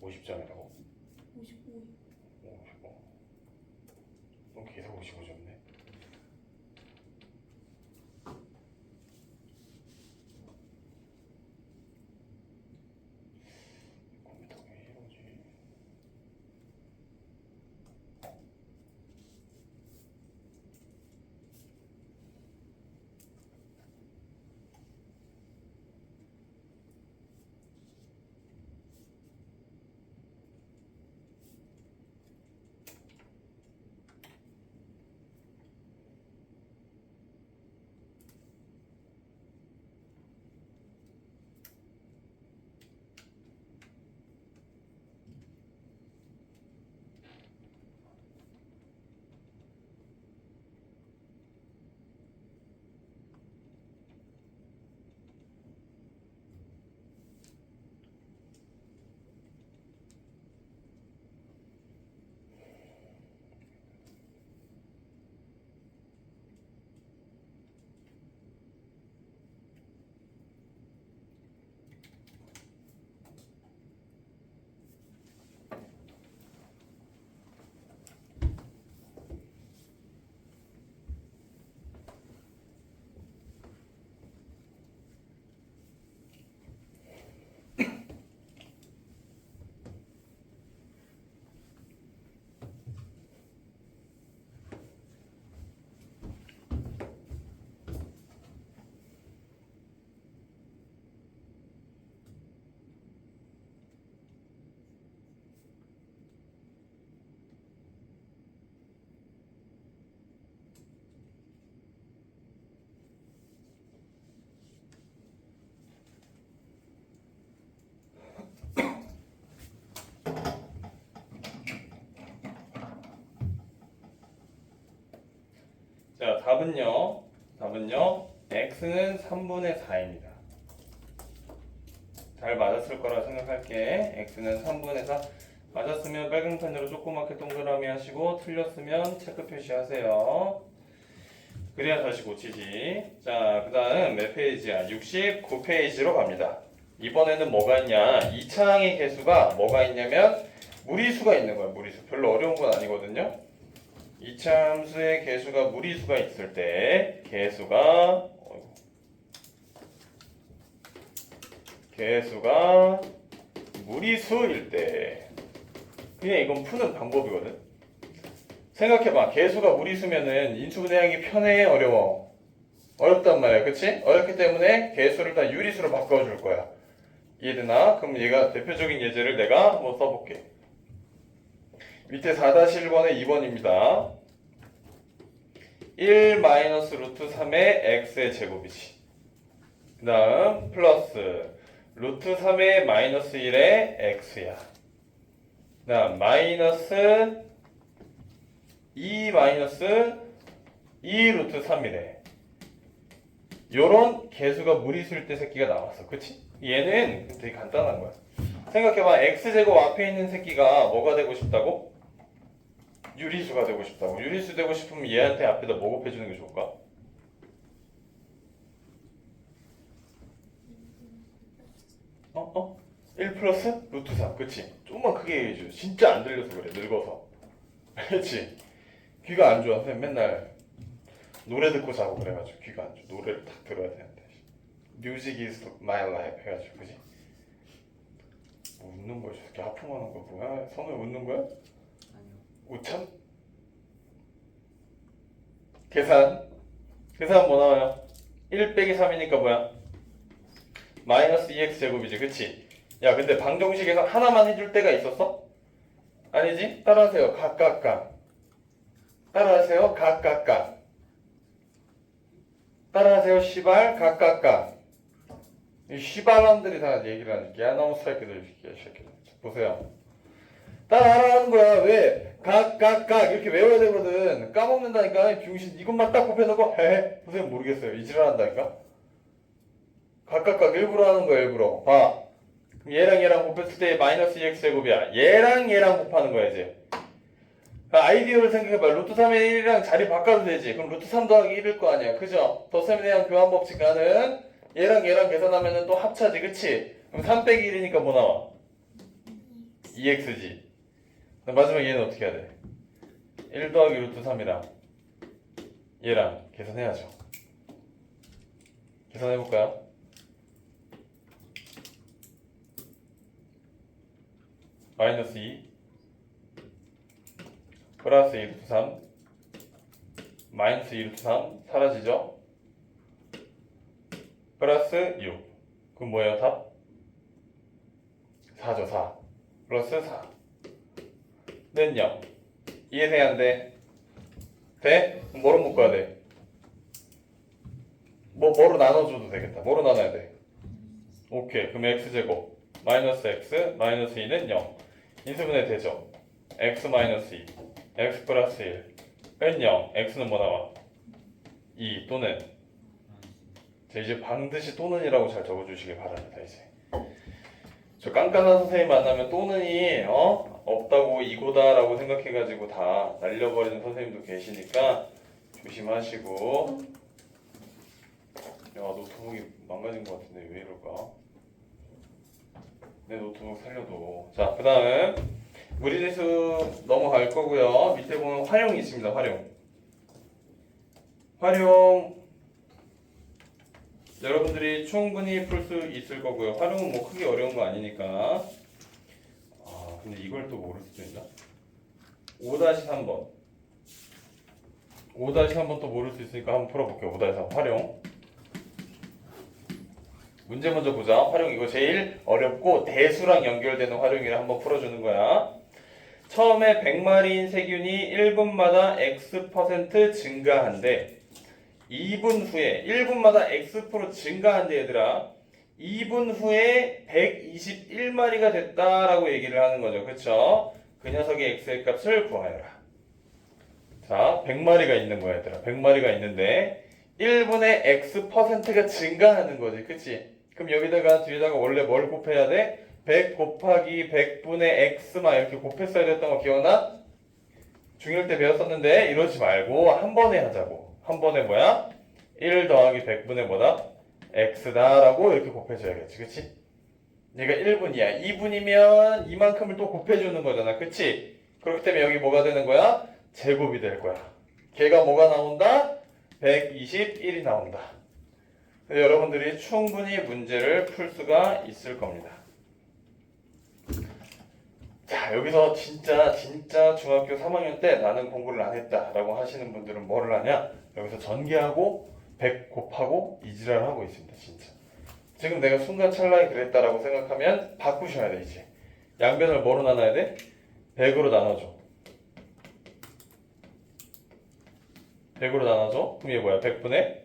오 50점이라고? 55. 55. 너 계속 55점네. 컴퓨터가 왜 이러지? 자, 답은요. x는 3분의 4입니다. 잘 맞았을 거라 생각할게. x는 3분의 4. 맞았으면 빨간 펜으로 조그맣게 동그라미 하시고 틀렸으면 체크 표시하세요. 그래야 다시 고치지. 자, 그 다음 몇 페이지야? 69페이지로 갑니다. 이번에는 뭐가 있냐? 2차항의 개수가 뭐가 있냐면 무리수가 있는 거야. 무리수. 별로 어려운 건 아니거든요. 2차 함수의 개수가 무리수가 있을 때 개수가 무리수일 때 그냥 이건 푸는 방법이거든. 생각해봐. 개수가 무리수면은 인수분해하기 편해, 어려워? 어렵단 말이야. 그치? 어렵기 때문에 개수를 다 유리수로 바꿔줄 거야. 이해되나? 그럼 얘가 대표적인 예제를 내가 한번 써볼게. 밑에 4-1번에 2번입니다. 1 마이너스 루트 3의 x의 제곱이지. 그 다음 플러스 루트 3의 마이너스 1의 x야. 그 다음 마이너스 2 마이너스 2 루트 3이래. 요런 개수가 무리수일 때 새끼가 나왔어. 그치? 얘는 되게 간단한 거야. 생각해봐. x제곱 앞에 있는 새끼가 뭐가 되고 싶다고? 유리수가 되고 싶다고. 유리수 되고 싶으면 얘한테 앞에다 뭐 곱해주는 게 좋을까? 1 플러스 루트 3. 그치? 조금만 크게 얘기해줘. 진짜 안 들려서 그래. 늙어서. 그치? 귀가 안 좋아. 선생님 맨날 노래 듣고 자고 그래가지고 귀가 안 좋아. 노래를 딱 들어야 되는데. Music is my life 해가지고. 그치? 뭐 웃는 거야? 저렇게 하품하는 거 뭐야? 선우야 웃는 거야? 우참? 계산 뭐 나와요? 1 빼기 3이니까 뭐야? 마이너스 2x 제곱이지. 그치? 야 근데 방정식에서 하나만 해줄 때가 있었어? 아니지? 따라하세요. 각각각. 따라하세요. 각각각. 따라하세요. 시발 각각각. 이 시발람들이 다 얘기를 하는 개아나무 새끼들. 보세요. 따라하라는 거야. 왜? 각각각 이렇게 외워야 되거든. 까먹는다니까. 병신 이것만 딱 곱해놓고 헤헤 선생님 모르겠어요. 이 지랄한다니까. 각각각 일부러 하는 거야. 일부러. 봐. 그럼 얘랑 곱했을 때 마이너스 2x 제곱이야. 얘랑 곱하는 거야 이제. 아이디어를 생각해봐. 루트 3의 1이랑 자리 바꿔도 되지. 그럼 루트 3 더하기 1일 거 아니야. 그죠? 더셈에 대한 교환 법칙가는 얘랑 계산하면은 또 합차지. 그치? 그럼 3 빼기 1이니까 뭐 나와? 2x지. 마지막 얘는 어떻게 해야 돼? 1 더하기 루트 3이랑 얘랑 계산해야죠. 계산해볼까요? 마이너스 2 플러스 2 루트 3 마이너스 2 루트 3 사라지죠? 플러스 6 그럼 뭐예요 답? 4죠 4 플러스 4 는 0 이해돼 안 돼? 돼? 그럼 뭐로 묶어야 돼? 뭐로 나눠줘도 되겠다. 뭐로 나눠야 돼? 오케이 그럼 x제곱 마이너스 x 마이너스 2는 0 인수분해 되죠? x 마이너스 2 x 플러스 1 뺀 0 x는 뭐 나와? 2 또는 자, 이제 반드시 또는이라고 잘 적어주시길 바랍니다. 이제 저 깐깐한 선생님 만나면 또는이 없다고 이거다라고 생각해가지고 다 날려버리는 선생님도 계시니까 조심하시고. 야 노트북이 망가진 것 같은데 왜 이럴까? 내 노트북 살려도. 자 그 다음 무리대수 넘어갈 거고요. 밑에 보면 활용이 있습니다. 활용 여러분들이 충분히 풀 수 있을 거고요. 활용은 뭐 크게 어려운 거 아니니까. 근데 이걸 또 모를 수도 있나? 5-3번 5-3번 또 모를 수 있으니까 한번 풀어볼게요. 5-3 활용 문제 먼저 보자. 활용 이거 제일 어렵고 대수랑 연결되는 활용이라 한번 풀어주는 거야. 처음에 100마리인 세균이 1분마다 x% 증가한대. 2분 후에 1분마다 x% 증가한대 얘들아. 2분 후에 121마리가 됐다라고 얘기를 하는 거죠. 그쵸? 그 녀석의 x의 값을 구하여라. 자, 100마리가 있는 거야, 얘들아. 100마리가 있는데 1분의 X%가 증가하는 거지. 그치? 그럼 여기다가 뒤에다가 원래 뭘 곱해야 돼? 100 곱하기 100분의 X 막 이렇게 곱했어야 됐던 거 기억나? 중1 때 배웠었는데 이러지 말고 한 번에 하자고. 한 번에 뭐야? 1 더하기 100분의 뭐다? X다 라고 이렇게 곱해줘야겠지. 그치? 얘가 1분이야. 2분이면 이만큼을 또 곱해주는 거잖아. 그치? 그렇기 때문에 여기 뭐가 되는 거야? 제곱이 될 거야. 걔가 뭐가 나온다? 121이 나온다. 여러분들이 충분히 문제를 풀 수가 있을 겁니다. 자, 여기서 진짜 중학교 3학년 때 나는 공부를 안 했다 라고 하시는 분들은 뭐를 하냐? 여기서 전개하고 100 곱하고 이지랄 하고 있습니다. 진짜. 지금 내가 순간 찰나에 그랬다라고 생각하면 바꾸셔야 돼. 이제 양변을 뭐로 나눠야 돼? 100으로 나눠줘. 100으로 나눠줘? 그럼 얘 뭐야? 100분의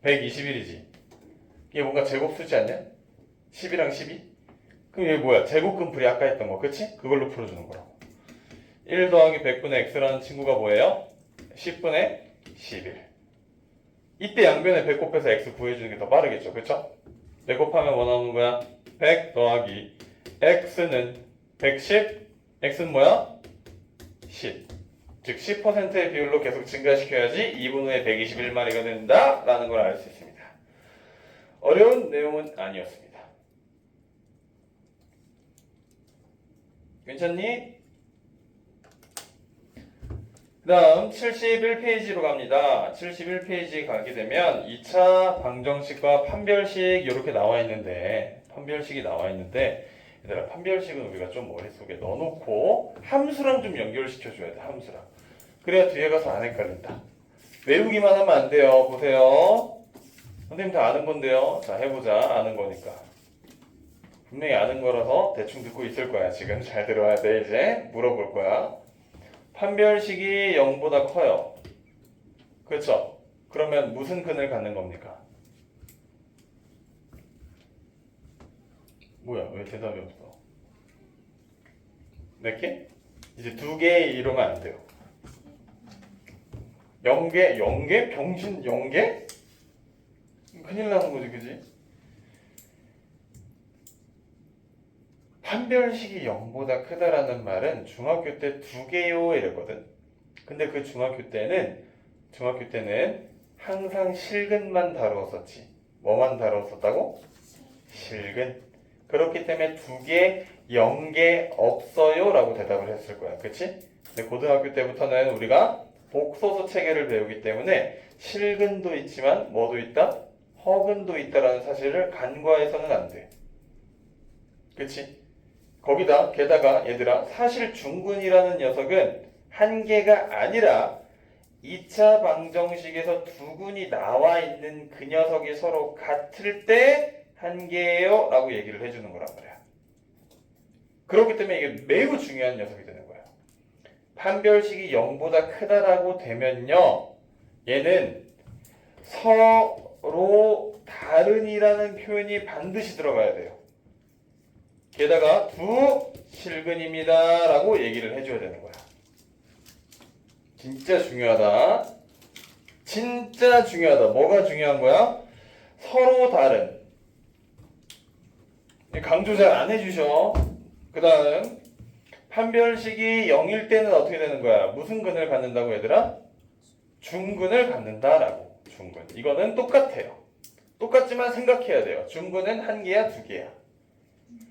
121이지. 이게 뭔가 제곱수지 않냐? 10이랑 12? 그럼 얘 뭐야? 제곱근풀이 아까 했던 거, 그치? 그걸로 풀어주는 거라고. 1 더하기 100분의 x라는 친구가 뭐예요? 10분의 11. 이때 양변에 100 곱해서 x 구해주는 게 더 빠르겠죠, 그쵸? 100 곱하면 뭐 나오는 거야? 100 더하기 x는 110, x는 뭐야? 10. 즉 10%의 비율로 계속 증가시켜야지 2분 후에 121마리가 된다 라는 걸 알 수 있습니다. 어려운 내용은 아니었습니다. 괜찮니? 그 다음 71페이지로 갑니다. 71페이지 가게 되면 2차 방정식과 판별식 이렇게 나와 있는데 얘들아, 판별식은 우리가 좀 머릿속에 넣어놓고 함수랑 좀 연결시켜줘야 돼. 함수랑. 그래야 뒤에 가서 안 헷갈린다. 외우기만 하면 안 돼요. 보세요. 선생님 다 아는 건데요. 자, 해보자. 아는 거니까. 분명히 아는 거라서 대충 듣고 있을 거야. 지금 잘 들어야 돼. 이제 물어볼 거야. 판별식이 0보다 커요. 그렇죠? 그러면 무슨 근을 갖는 겁니까? 뭐야? 왜 대답이 없어? 몇 개? 이제 2개 이러면 안 돼요. 0개? 0개? 병신 0개? 큰일 나는 거지, 그지? 판별식이 0보다 크다라는 말은 중학교 때 2개요 이랬거든. 근데 그 중학교 때는 항상 실근만 다루었었지. 뭐만 다루었었다고? 실근. 그렇기 때문에 2개, 0개 없어요 라고 대답을 했을 거야. 그치? 근데 고등학교 때부터는 우리가 복소수 체계를 배우기 때문에 실근도 있지만 뭐도 있다? 허근도 있다라는 사실을 간과해서는 안 돼. 그치? 거기다 게다가 얘들아, 사실 중근이라는 녀석은 한 개가 아니라 2차 방정식에서 2군이 나와 있는 그 녀석이 서로 같을 때 한 개예요 라고 얘기를 해주는 거란 말이야. 그렇기 때문에 이게 매우 중요한 녀석이 되는 거야. 판별식이 0보다 크다라고 되면요, 얘는 서로 다른이라는 표현이 반드시 들어가야 돼요. 게다가 두 실근입니다 라고 얘기를 해줘야 되는 거야. 진짜 중요하다. 진짜 중요하다. 뭐가 중요한 거야? 서로 다른. 강조 잘 안 해주셔. 그 다음 판별식이 0일 때는 어떻게 되는 거야? 무슨 근을 갖는다고 얘들아? 중근을 갖는다라고. 중근. 이거는 똑같아요. 똑같지만 생각해야 돼요. 중근은 한 개야, 두 개야?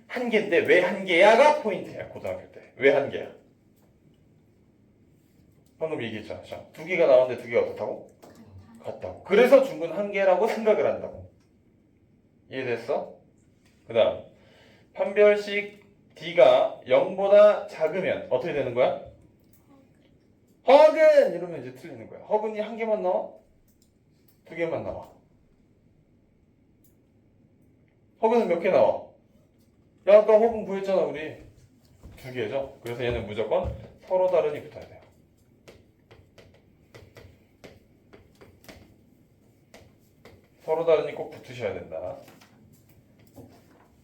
한 개인데 왜 한 개야가 포인트야. 고등학교 때. 왜 한 개야? 방금 얘기했잖아. 두 개가 나왔는데 두 개가 어떻다고? 같다고. 그래서 중근 한 개라고 생각을 한다고. 이해됐어? 그 다음 판별식 D가 0보다 작으면 어떻게 되는 거야? 허근! 이러면 이제 틀리는 거야. 허근이 한 개만 나와? 두 개만 나와? 허근은 몇 개 나와? 야, 아까 허근 구했잖아 우리. 두 개죠? 그래서 얘는 무조건 서로 다른이 붙어야 돼요. 서로 다른이 꼭 붙으셔야 된다.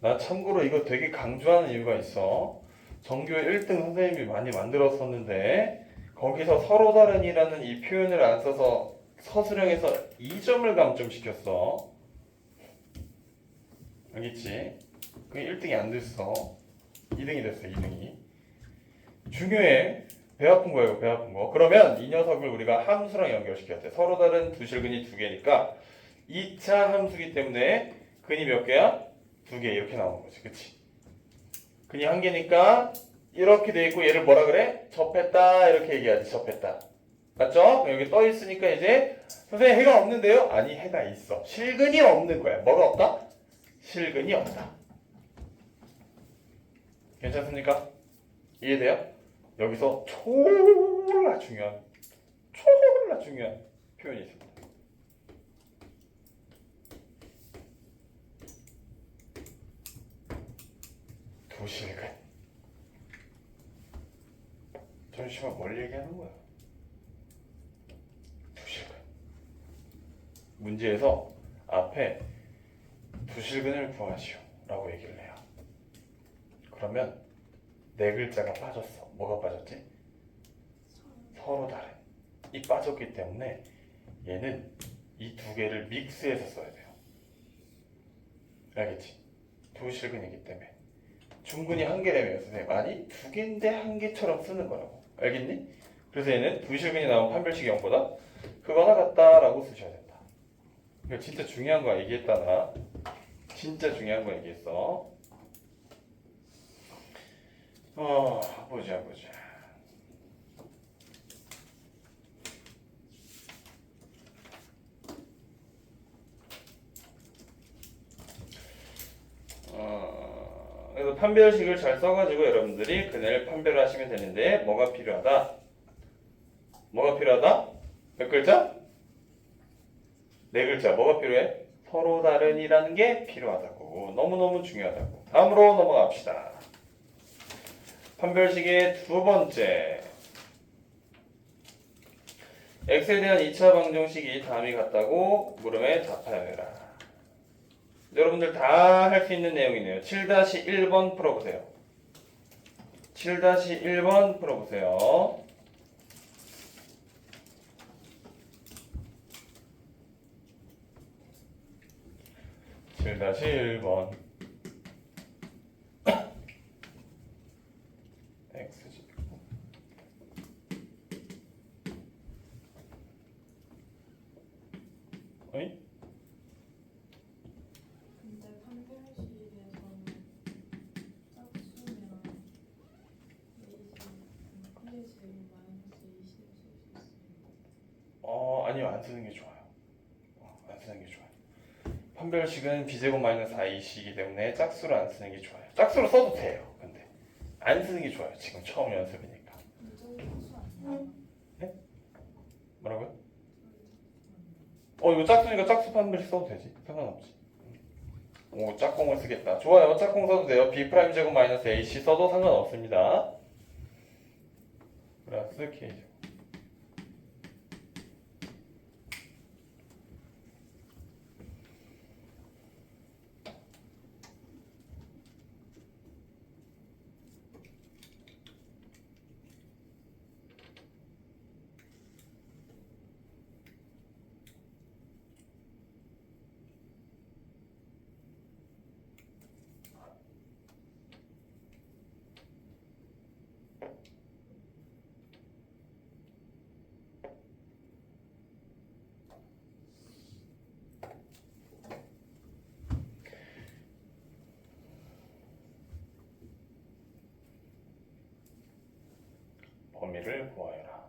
나 참고로 이거 되게 강조하는 이유가 있어. 전교 1등 선생님이 많이 만들었었는데 거기서 서로 다른이라는 이 표현을 안 써서 서술형에서 2점을 감점시켰어. 알겠지? 그게 1등이 안 됐어. 2등이 됐어, 2등이. 중요해. 배 아픈 거예요, 이거 배 아픈 거. 그러면 이 녀석을 우리가 함수랑 연결시켜야 돼. 서로 다른 두 실근이 두 개니까 2차 함수기 때문에 근이 몇 개야? 두 개 이렇게 나오는 거지, 그치? 근이 한 개니까 이렇게 돼 있고 얘를 뭐라 그래? 접했다 이렇게 얘기하지, 접했다. 맞죠? 여기 떠 있으니까 이제 선생님 해가 없는데요? 아니, 해가 있어. 실근이 없는 거야. 뭐가 없다? 실근이 없다. 괜찮습니까? 이해돼요? 여기서 졸라 중요한 표현이 있습니다. 두실근. 잠시만, 뭘 얘기하는 거야? 두실근. 문제에서 앞에 두실근을 구하시오 라고 얘기를 해요. 그러면 네 글자가 빠졌어. 뭐가 빠졌지? 서로 다른. 이 빠졌기 때문에 얘는 이 두 개를 믹스해서 써야 돼요. 알겠지? 두 실근이기 때문에. 중근이 한 개라면 선생님, 아니 두 개인데 한 개처럼 쓰는 거라고. 알겠니? 그래서 얘는 두 실근이 나온 판별식 0보다 그거나 같다라고 쓰셔야 된다. 이거 진짜 중요한 거 얘기했다 나. 진짜 중요한 거 얘기했어. 보자. 그래서 판별식을 잘 써가지고 여러분들이 그네를 판별을 하시면 되는데 뭐가 필요하다? 몇 글자? 네 글자. 뭐가 필요해? 서로 다른이라는 게 필요하다고. 너무너무 중요하다고. 다음으로 넘어갑시다. 판별식의 두 번째. x에 대한 2차 방정식이 다음이 같다고 물음에 답하여라. 여러분들 다 할 수 있는 내용이네요. 7-1번 풀어보세요. 7-1번 풀어보세요. (7-1번) x제곱 어이? 근데 판별식에서는 짝수면 A제곱 마이너스 AC를 쓸 수 있습니다. 아니요, 안 쓰는 게 좋아요. 안 쓰는 게 좋아요. 판별식은 b제곱 마이너스 iC이기 때문에 짝수로 안 쓰는 게 좋아요. 짝수로 써도 돼요. 근데 안 쓰는 게 좋아요. 지금 처음 연습이니까. 저기 짝수 아니에요? 뭐라고요? 이거 짝수니까 짝수 판별식 써도 되지. 상관없지. 오, 짝꿍을 쓰겠다. 좋아요. 짝꿍 써도 돼요. b 프라임 제곱 마이너스 ac 써도 상관없습니다. 플러스 k 제곱. 범위를 구하여라.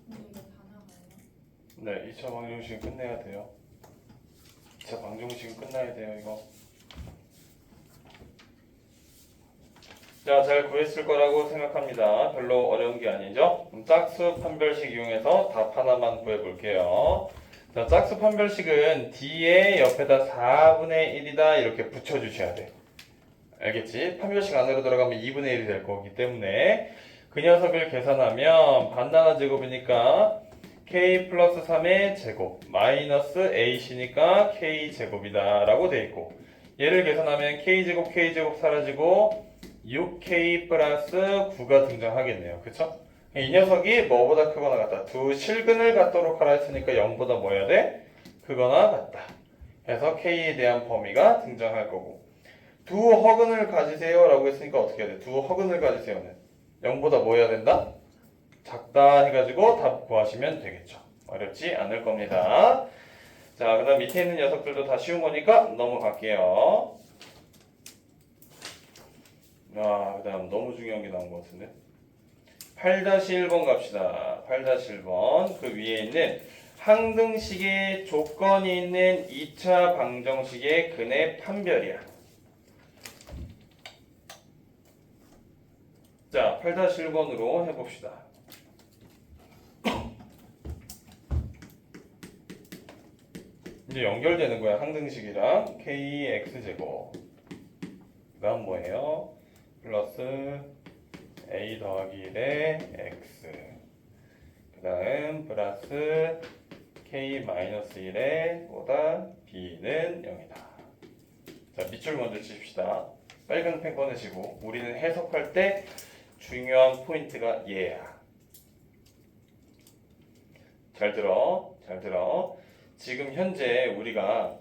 근데 이게 다 나가요? 네, 2차 방정식은 끝내야 돼요. 2차 방정식은 끝나야 돼요, 이거. 자, 잘 구했을 거라고 생각합니다. 별로 어려운 게 아니죠? 그럼 짝수 판별식 이용해서 답 하나만 구해볼게요. 자, 짝수 판별식은 D의 옆에다 4분의 1이다 이렇게 붙여주셔야 돼. 알겠지? 판별식 안으로 들어가면 2분의 1이 될 거기 때문에 그 녀석을 계산하면 반나나 제곱이니까 k 플러스 3의 제곱 마이너스 ac니까 k제곱이다 라고 돼 있고 얘를 계산하면 k제곱 사라지고 6k 플러스 9가 등장하겠네요. 그쵸? 이 녀석이 뭐보다 크거나 같다. 두 실근을 갖도록 하라 했으니까 0보다 뭐 해야 돼? 크거나 같다. 해서 k에 대한 범위가 등장할 거고 두 허근을 가지세요 라고 했으니까 어떻게 해야 돼? 두 허근을 가지세요는 0보다 뭐 해야 된다? 작다 해가지고 답 구하시면 되겠죠. 어렵지 않을 겁니다. 자, 그 다음 밑에 있는 녀석들도 다 쉬운 거니까 넘어갈게요. 그 다음 너무 중요한 게 나온 것 같은데 8-1번 갑시다. 8-1번 그 위에 있는 항등식의 조건이 있는 2차 방정식의 근의 판별이야. 자, 8-1번으로 해봅시다. 이제 연결되는 거야. 항등식이랑 kx제곱 그 다음 뭐예요? 플러스 a 더하기 1의 x 그 다음 플러스 k 마이너스 1의 보다 b는 0이다. 자, 밑줄 먼저 칩시다. 빨간 펜 꺼내시고 우리는 해석할 때 중요한 포인트가 얘야. 잘 들어. 지금 현재 우리가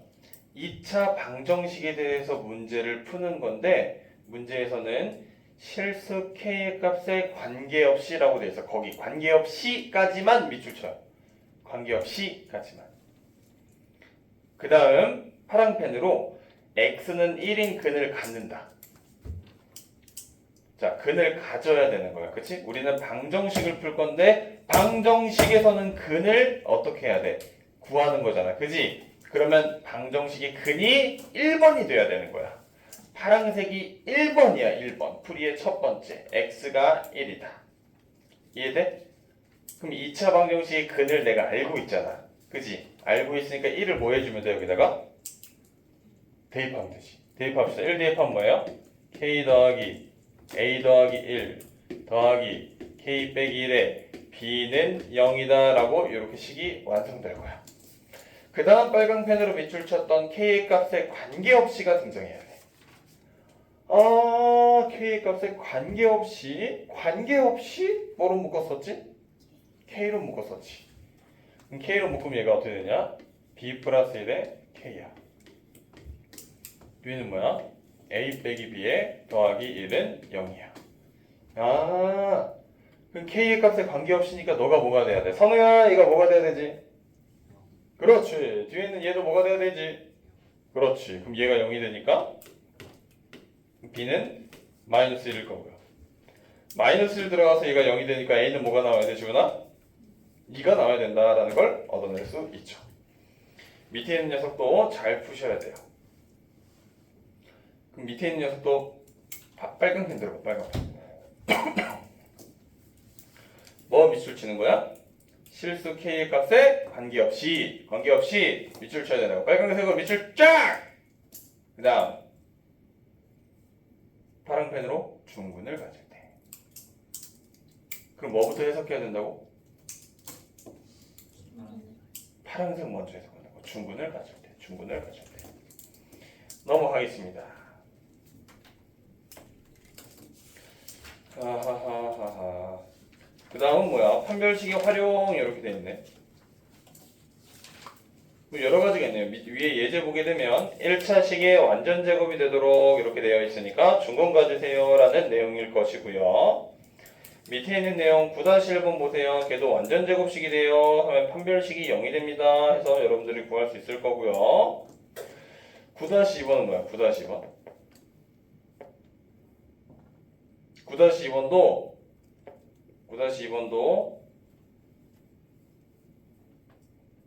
2차 방정식에 대해서 문제를 푸는 건데 문제에서는 실수 k의 값에 관계없이 라고 되어 있어. 거기 관계없이까지만 밑줄 쳐요. 관계없이까지만. 그 다음 파랑펜으로 x는 1인 근을 갖는다. 자, 근을 가져야 되는 거야. 그치? 우리는 방정식을 풀 건데 방정식에서는 근을 어떻게 해야 돼? 구하는 거잖아. 그지? 그러면 방정식의 근이 1번이 돼야 되는 거야. 파란색이 1번이야. 1번. 풀이의 첫 번째. x가 1이다. 이해돼? 그럼 2차 방정식의 근을 내가 알고 있잖아. 그지? 알고 있으니까 1을 뭐 해주면 돼? 여기다가 대입하면 되지. 대입합시다. 1 대입하면 뭐예요? k 더하기 a 더하기 1 더하기 k 빼기 1에 b는 0이다 라고 이렇게 식이 완성될 거야. 그 다음 빨간 펜으로 밑줄 쳤던 k의 값에 관계없이가 등장해야 돼. k의 값에 관계없이 뭐로 묶었었지? k로 묶었었지. 그럼 k로 묶으면 얘가 어떻게 되냐? b 플러스 1에 k야. 뒤는 뭐야? a 빼기 b에 더하기 1은 0이야. 그럼 k의 값에 관계없이니까 너가 뭐가 돼야 돼? 선우야, 이거 뭐가 돼야 되지? 그렇지. 뒤에 있는 얘도 뭐가 돼야 되지? 그렇지. 그럼 얘가 0이 되니까 b는 마이너스 1일 거고요. 마이너스 1 들어가서 얘가 0이 되니까 a는 뭐가 나와야 돼, 지훈아? 2가 나와야 된다라는 걸 얻어낼 수 있죠. 밑에 있는 녀석도 잘 푸셔야 돼요. 그럼 밑에 있는 녀석도 빨간 펜 들어봐. 빨간 펜. 뭐 밑줄 치는 거야? 실수 k의 값에 관계없이 밑줄 쳐야 되는 거. 빨간색으로 밑줄 쫙! 그 다음 파란 펜으로 중근을 가질 때. 그럼 뭐부터 해석해야 된다고? 파란색 먼저 해석한다고. 중근을 가질 때. 넘어가겠습니다. 그 다음은 뭐야? 판별식의 활용 이렇게 돼 있네. 여러 가지가 있네요. 위에 예제 보게 되면 1차식의 완전 제곱이 되도록 이렇게 되어 있으니까 중건 가지세요 라는 내용일 것이고요. 밑에 있는 내용 9-1번 보세요. 걔도 완전 제곱식이 돼요 하면 판별식이 0이 됩니다 해서 여러분들이 구할 수 있을 거고요. 9-2번은 뭐야? 9-2번 9-2번도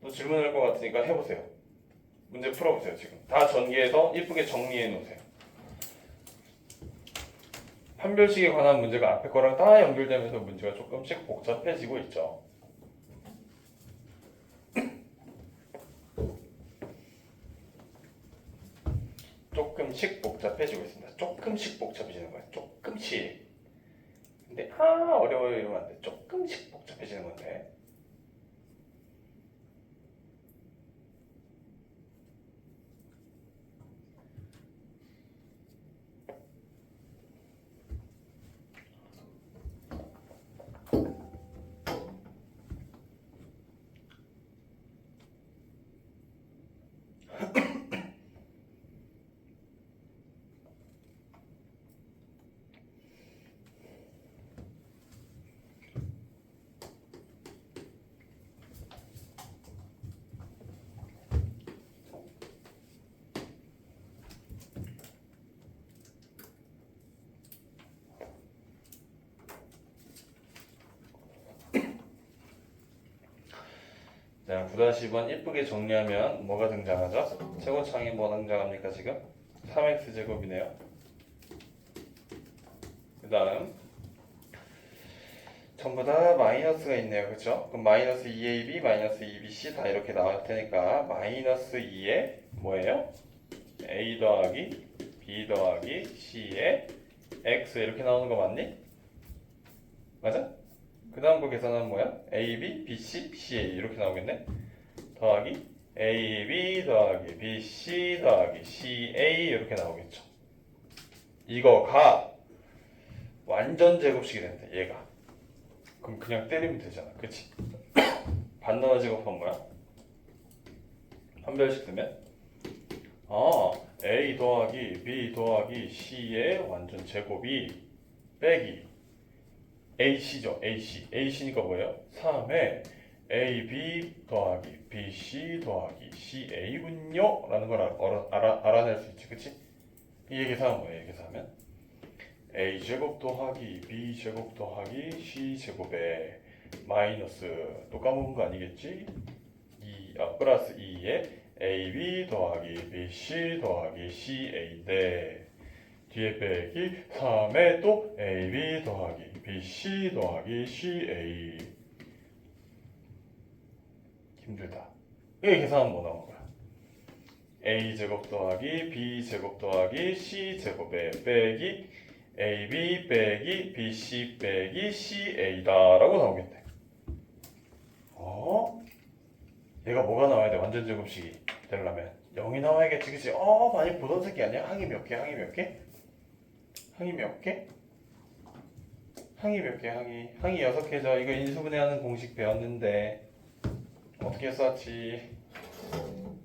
또 질문할 것 같으니까 해보세요. 문제 풀어보세요. 지금 다 전개해서 이쁘게 정리해 놓으세요. 판별식에 관한 문제가 앞에 거랑 다 연결되면서 문제가 조금씩 복잡해지고 있죠. 조금씩 복잡해지고 있습니다. 조금씩 복잡해지는 거예요. 조금씩. 근데 어려워요 이러면 안 돼. 조금씩 복잡해지는 건데 자, 9-2번 이쁘게 정리하면 뭐가 등장하죠? 최고창이 뭐 등장합니까 지금? 3x제곱이네요. 그 다음 전부 다 마이너스가 있네요. 그쵸? 그럼 마이너스 2ab, 마이너스 2bc 다 이렇게 나올 테니까 마이너스 2에 뭐예요? a 더하기 b 더하기 c에 x 이렇게 나오는 거 맞니? 맞아? 그 다음 거 계산하면 뭐야? ab, bc, ca 이렇게 나오겠네? 더하기 ab 더하기 bc 더하기 ca 이렇게 나오겠죠. 이거가 완전 제곱식이 된다. 얘가. 그럼 그냥 때리면 되잖아. 그치? 반나와 제곱하면 뭐야? 한 별씩 쓰면 a 더하기 b 더하기 c의 완전 제곱이 빼기 ac죠. ac니까 뭐예요? 3에 ab 더하기 bc 더하기 ca군요 라는 걸 알아낼 수 있지. 그치? 이 계산하면 뭐예요? 이 계산하면 a제곱 더하기 b제곱 더하기 c제곱에 마이너스 또 까먹은 거 아니겠지? 플러스 2에 ab 더하기 bc 더하기 ca인데 뒤에 빼기 3에 또 ab 더하기 bc 더하기 ca 힘들다. 이게 계산하면 뭐 나온 거야? a제곱 더하기 b제곱 더하기 c제곱에 빼기 ab 빼기 bc 빼기 ca다 라고 나오겠네. 얘가 뭐가 나와야 돼? 완전 제곱식이 되려면 0이 나와야겠지. 그치? 많이 보던 새끼 아니야? 항이 몇 개? 항이 몇 개? 항이 몇 개? 항이 몇 개? 항이 6개죠. 이거 인수분해하는 공식 배웠는데 어떻게 썼지?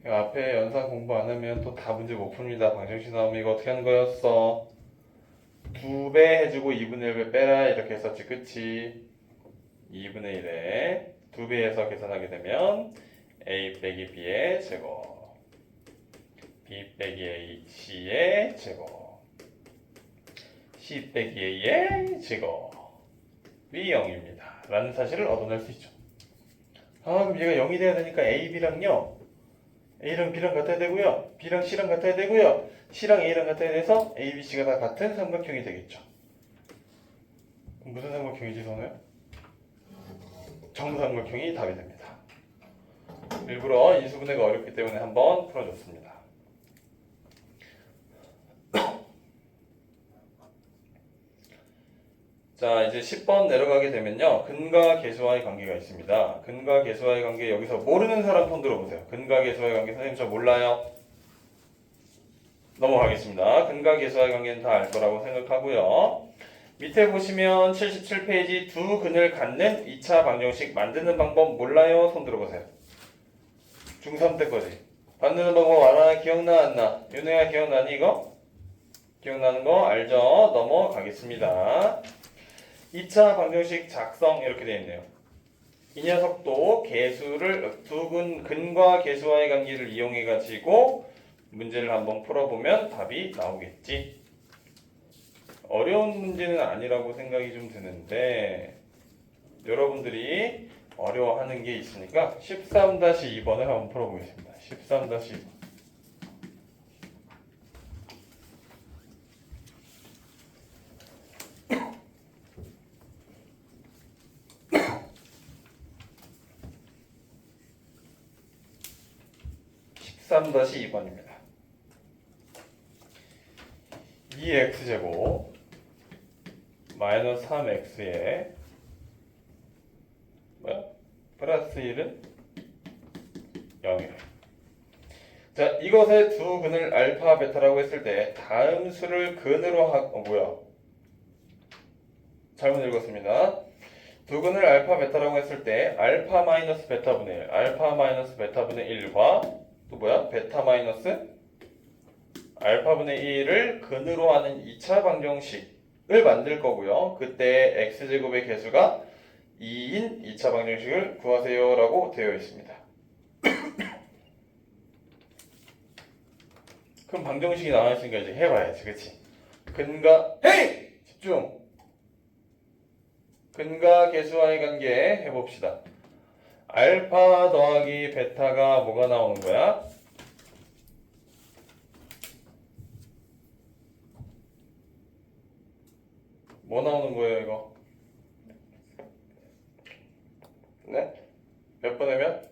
앞에 연산 공부 안 하면 또 다 문제 못 풉니다. 방정식 나오면 이거 어떻게 하는 거였어? 2배 해주고 2분의 1배 빼라 이렇게 했었지. 그치? 2분의 1에 2배해서 계산하게 되면 a 빼기 b의 제곱 b 빼기 a c의 제곱 c 빼기 a의 제곱이 0입니다 라는 사실을 얻어낼 수 있죠. 그럼 얘가 0이 돼야 되니까 a, b랑요 a랑 b랑 같아야 되고요 b랑 c랑 같아야 되고요 c랑 a랑 같아야 돼서 a, b, c가 다 같은 삼각형이 되겠죠. 그럼 무슨 삼각형이지 선우야? 정삼각형이 답이 됩니다. 일부러 인수분해가 어렵기 때문에 한번 풀어줬습니다. 자, 이제 10번 내려가게 되면요. 근과 계수와의 관계가 있습니다. 근과 계수와의 관계 여기서 모르는 사람 손 들어보세요. 근과 계수와의 관계 선생님 저 몰라요. 넘어가겠습니다. 근과 계수와의 관계는 다 알 거라고 생각하고요. 밑에 보시면 77페이지 두 근을 갖는 2차 방정식 만드는 방법 몰라요? 손 들어보세요. 중3 때까지 만드는 방법 알아? 기억나 안 나? 윤혜야 기억나니 이거? 기억나는 거 알죠? 넘어가겠습니다. 2차 방정식 작성 이렇게 되어 있네요. 이 녀석도 계수를 근과 계수와의 관계를 이용해 가지고 문제를 한번 풀어보면 답이 나오겠지. 어려운 문제는 아니라고 생각이 좀 드는데 여러분들이 어려워하는 게 있으니까 13-2번을 한번 풀어보겠습니다. 13-2번 13-2번입니다. 2x제곱 마이너스 3x에 플러스 1은 0이에요. 자, 이것의 두 근을 알파, 베타라고 했을 때 다음 수를 근으로 잘못 읽었습니다. 두 근을 알파, 베타라고 했을 때 알파 마이너스 베타분의 1, 알파 마이너스 베타분의 1과 또 베타 마이너스 알파분의 1을 근으로 하는 2차 방정식을 만들 거고요. 그때 x제곱의 개수가 2인 2차 방정식을 구하세요 라고 되어 있습니다. 그럼 방정식이 나와 있으니까 이제 해봐야지. 그치? 근과 집중! 근과 계수와의 관계 해봅시다. 알파 더하기 베타가 뭐가 나오는 거야? 뭐 나오는 거예요, 이거? 네? 몇 번이면?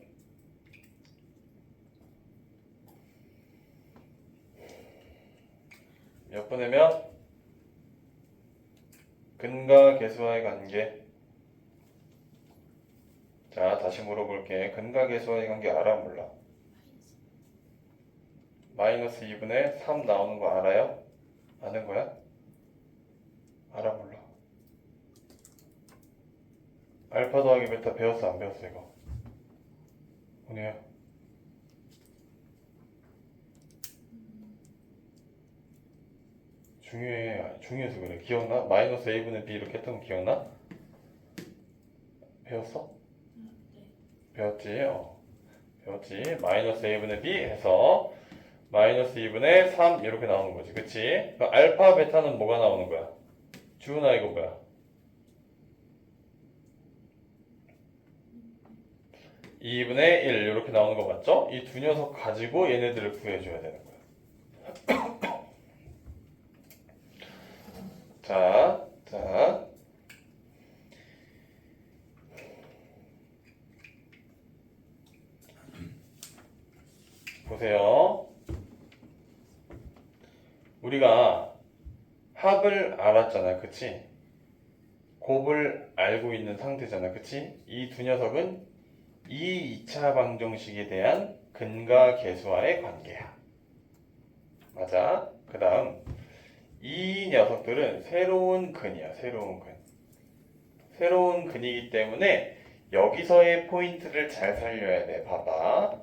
몇 번이면? 근과 계수와의 관계. 자, 다시 물어볼게. 근과 계수와의 관계 알아, 몰라? 마이너스 2분의 3 나오는 거 알아요? 아는 거야? 알아, 몰라? 알파 더하기 베타 배웠어, 안 배웠어, 이거? 오늘요? 중요해서 그래. 기억나? 마이너스 a분의 b 이렇게 했던 거 기억나? 배웠어? 네. 배웠지? 배웠지? 마이너스 a분의 b 해서 마이너스 2분의 3 이렇게 나오는 거지. 그치? 그럼 알파, 베타는 뭐가 나오는 거야? 주은아, 이거 뭐야? 2분의 1 이렇게 나오는 거 맞죠? 이 두 녀석 가지고 얘네들을 구해줘야 되는 거야. 자, 보세요. 우리가 합을 알았잖아, 그치? 곱을 알고 있는 상태잖아, 그치? 이 두 녀석은 이 2차 방정식에 대한 근과 계수와의 관계야. 맞아. 그 다음 이 녀석들은 새로운 근이야. 새로운 근이기 때문에 여기서의 포인트를 잘 살려야 돼. 봐봐.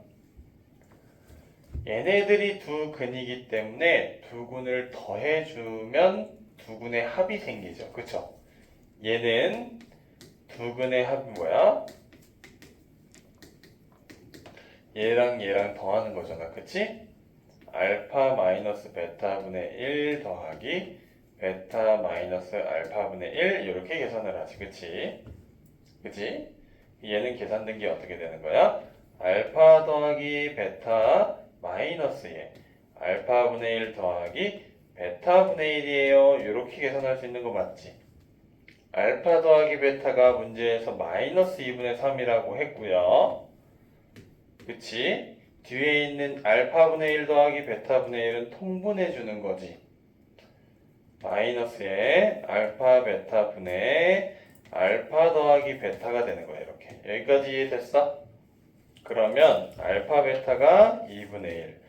얘네들이 두 근이기 때문에 두 근을 더해주면 두 근의 합이 생기죠. 그쵸? 얘는 두 근의 합이 뭐야? 얘랑 더하는 거잖아. 그치? 알파 마이너스 베타분의 1 더하기 베타 마이너스 알파분의 1 이렇게 계산을 하지. 그치? 얘는 계산된 게 어떻게 되는 거야? 알파 더하기 베타 마이너스 얘 알파분의 1 더하기 베타분의 1이에요. 이렇게 계산할 수 있는 거 맞지? 알파 더하기 베타가 문제에서 마이너스 2분의 3이라고 했고요. 그치? 뒤에 있는 알파분의 1 더하기 베타분의 1은 통분해 주는 거지. 마이너스에 알파 베타분의 알파 더하기 베타가 되는 거야. 이렇게. 여기까지 이해됐어? 그러면 알파 베타가 2분의 1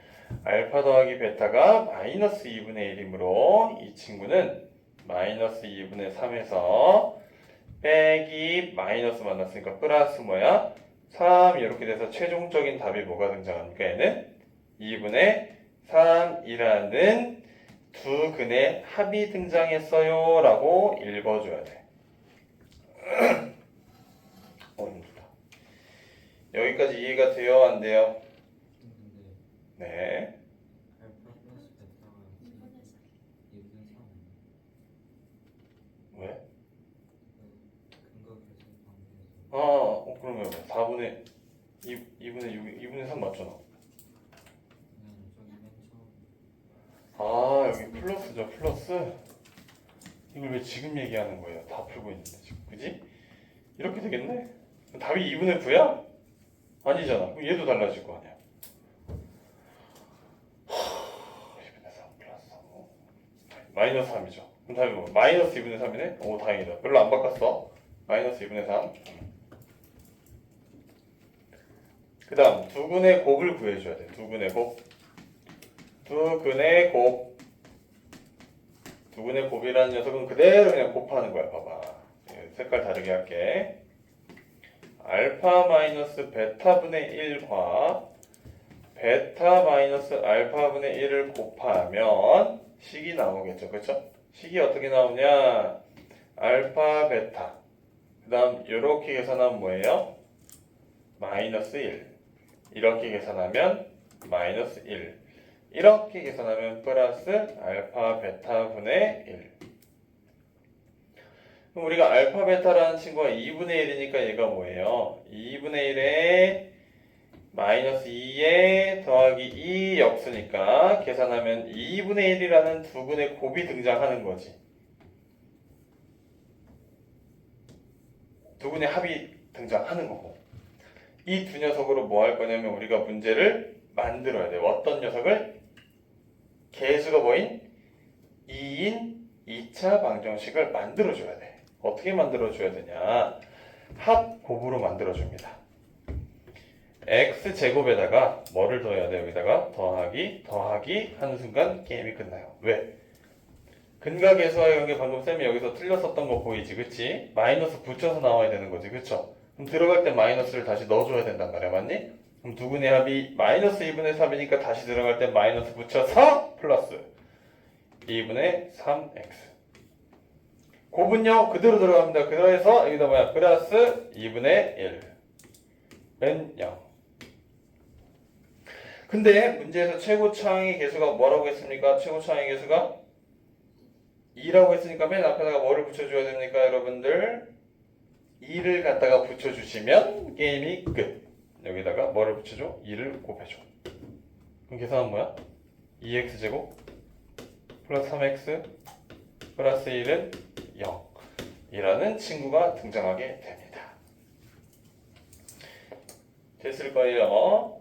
알파 더하기 베타가 마이너스 2분의 1이므로 이 친구는 마이너스 2분의 3에서 빼기 마이너스 만났으니까 플러스 뭐야? 3 이렇게 돼서 최종적인 답이 뭐가 등장합니까? 얘는 2분의 3이라는 두 근의 합이 등장했어요 라고 읽어줘야 돼. 힘들다. 여기까지 이해가 돼요? 안 돼요? 네. 알파 플러스 베타가 2분의 3 왜? 근거 계산 방법에서 그러면 4분의 2분의 6, 2분의 3 맞잖아. 그냥 저기 맨 처음 여기 플러스죠, 플러스. 이걸 왜 지금 얘기하는 거예요? 다 풀고 있는데 지금, 그지? 이렇게 되겠네? 답이 2분의 9야? 아니잖아. 그럼 얘도 달라질 거 아니야. 2분의 3 플러스 3. 마이너스 3이죠. 그럼 답이 뭐? 마이너스 2분의 3이네? 오, 다행이다. 별로 안 바꿨어. 마이너스 2분의 3. 그 다음, 두 근의 곱을 구해줘야 돼. 두 근의 곱. 두 근의 곱이라는 녀석은 그대로 그냥 곱하는 거야. 봐봐. 색깔 다르게 할게. 알파 마이너스 베타분의 1과 베타 마이너스 알파분의 1을 곱하면 식이 나오겠죠. 그쵸? 식이 어떻게 나오냐? 알파 베타. 그 다음 이렇게 계산하면 뭐예요? 마이너스 1. 이렇게 계산하면 마이너스 1. 이렇게 계산하면 플러스 알파 베타분의 1. 그럼 우리가 알파 베타라는 친구가 2분의 1이니까 얘가 뭐예요? 2분의 1에 마이너스 2에 더하기 2 역수니까 계산하면 2분의 1이라는 두근의 곱이 등장하는 거지. 두근의 합이 등장하는 거고. 이 두 녀석으로 뭐 할 거냐면 우리가 문제를 만들어야 돼요. 어떤 녀석을? 개수가 뭐인? 2인 2차 방정식을 만들어줘야 돼. 어떻게 만들어줘야 되냐? 합곱으로 만들어줍니다. x제곱에다가 뭐를 더해야 돼? 여기다가 더하기 하는 순간 게임이 끝나요. 왜? 근각계수와의 관계 방금 쌤이 여기서 틀렸었던 거 보이지? 그치? 마이너스 붙여서 나와야 되는 거지. 그쵸? 그럼 들어갈 때 마이너스를 다시 넣어줘야 된단 말이야. 맞니? 그럼 두분의 합이 마이너스 2분의 3이니까 다시 들어갈 때 마이너스 붙여서 플러스 2분의 3x. 곱은요 그대로 들어갑니다. 그대로 해서 여기다 뭐야? 플러스 2분의 1은 0. 근데 문제에서 최고 차항의 개수가 뭐라고 했습니까? 최고 차항의 개수가 2라고 했으니까 맨 앞에다가 뭐를 붙여줘야 됩니까? 여러분들 2를 갖다가 붙여주시면 게임이 끝. 여기다가 뭐를 붙여줘? 2를 곱해줘. 그럼 계산은 뭐야? 2x제곱 플러스 3x 플러스 1은 0 이라는 친구가 등장하게 됩니다. 됐을 거예요.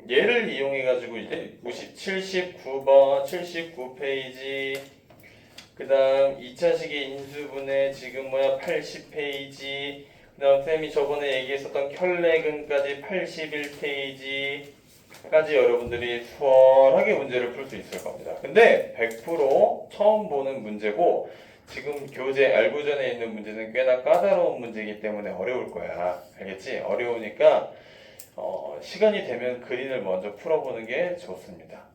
얘를 이용해 가지고 이제 79번 79페이지 그 다음 2차식의 인수분해 지금 뭐야 80페이지 그 다음 쌤이 저번에 얘기했었던 켤레근까지 81페이지까지 여러분들이 수월하게 문제를 풀 수 있을 겁니다. 근데 100% 처음 보는 문제고 지금 교재 알고전에 있는 문제는 꽤나 까다로운 문제이기 때문에 어려울 거야. 알겠지? 어려우니까 시간이 되면 그린을 먼저 풀어보는 게 좋습니다.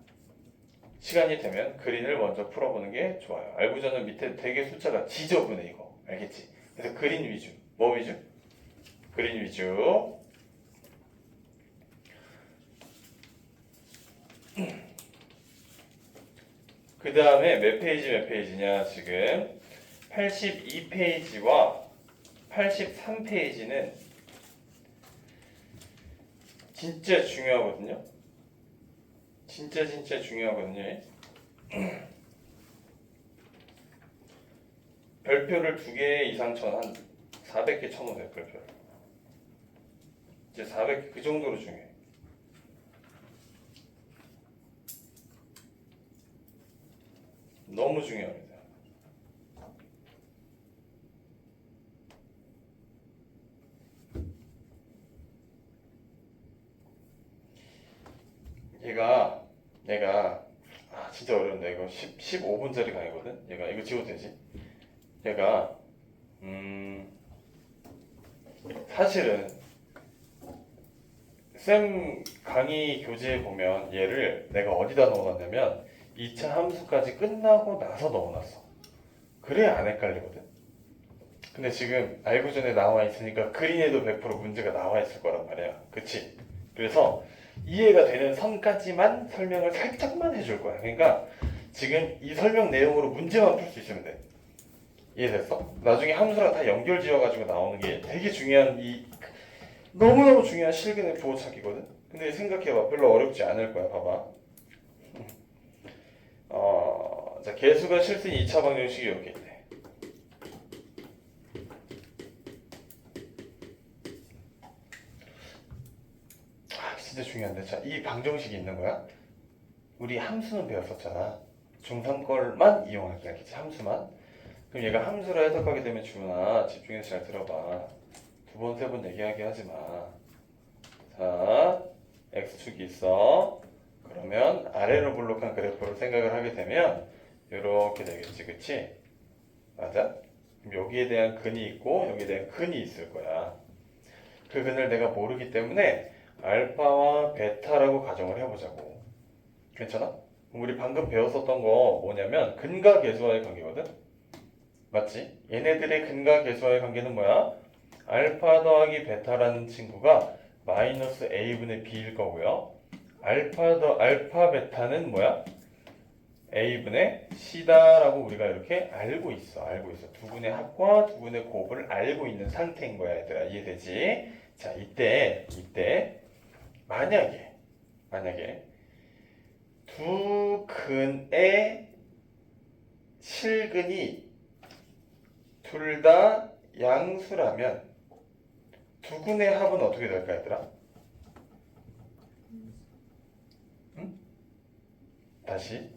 시간이 되면 그린을 먼저 풀어보는 게 좋아요. 알고전은 밑에 되게 숫자가 지저분해 이거. 알겠지? 그래서 그린 위주. 뭐 위주? 그린 위주. 그 다음에 몇 페이지냐 지금 82페이지와 83페이지는 진짜 중요하거든요. 진짜 중요하거든요. 별표를 2개 이상 한 400개 쳐놓으세요. 별표를. 이제 400개 그 정도로 중요해. 너무 중요합니다. 얘가 진짜 어려운데 이거 15분짜리 강의거든. 얘가 이거 지워도 되지? 얘가 사실은 쌤 강의 교재에 보면 얘를 내가 어디다 넣어놨냐면 2차 함수까지 끝나고 나서 넣어놨어. 그래야 안 헷갈리거든. 근데 지금 알고 전에 나와 있으니까 그린에도 100% 문제가 나와 있을 거란 말이야. 그치? 그래서 이해가 되는 선까지만 설명을 살짝만 해줄 거야. 그러니까 지금 이 설명 내용으로 문제만 풀 수 있으면 돼. 이해됐어? 나중에 함수랑 다 연결 지어가지고 나오는 게 되게 중요한 너무너무 중요한 실근의 부호착이거든. 근데 생각해봐. 별로 어렵지 않을 거야. 봐봐. 자, 개수가 실수인 2차 방정식이 이렇게 있네. 진짜 중요한데. 자, 이 방정식이 있는 거야. 우리 함수는 배웠었잖아. 중3 걸만 이용할게. 알겠지? 함수만. 그럼 얘가 함수로 해석하게 되면 주문아 집중해서 잘 들어봐. 2번, 3번 얘기하게 하지 마. 자, x축이 있어. 그러면 아래로 볼록한 그래프를 생각을 하게 되면 이렇게 되겠지, 그치? 맞아? 그럼 여기에 대한 근이 있고 여기에 대한 근이 있을 거야. 그 근을 내가 모르기 때문에 알파와 베타라고 가정을 해보자고. 괜찮아? 그럼 우리 방금 배웠었던 거 뭐냐면 근과 계수와의 관계거든? 맞지? 얘네들의 근과 계수와의 관계는 뭐야? 알파 더하기 베타라는 친구가 마이너스 a분의 b일 거고요. 알파 베타는 뭐야? A분의 C다라고 우리가 이렇게 알고 있어. 두 분의 합과 두 분의 곱을 알고 있는 상태인 거야, 얘들아. 이해되지? 자, 이때 만약에 두 근의 실근이 둘 다 양수라면 두 근의 합은 어떻게 될까, 얘들아? 응? 다시.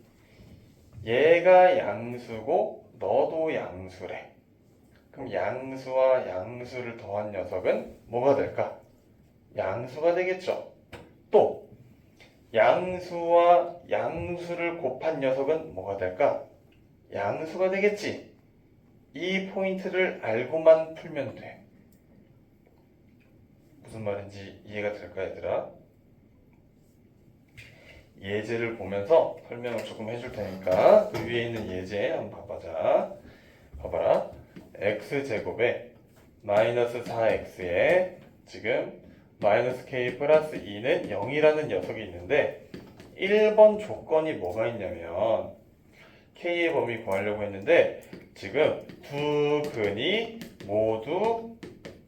얘가 양수고 너도 양수래. 그럼 양수와 양수를 더한 녀석은 뭐가 될까? 양수가 되겠죠. 또 양수와 양수를 곱한 녀석은 뭐가 될까? 양수가 되겠지. 이 포인트를 알고만 풀면 돼. 무슨 말인지 이해가 될까, 얘들아? 예제를 보면서 설명을 조금 해줄 테니까 그 위에 있는 예제 한번 봐봐라. x제곱에 마이너스 4x에 지금 마이너스 k 플러스 2는 0이라는 녀석이 있는데 1번 조건이 뭐가 있냐면 k의 범위 구하려고 했는데 지금 두 근이 모두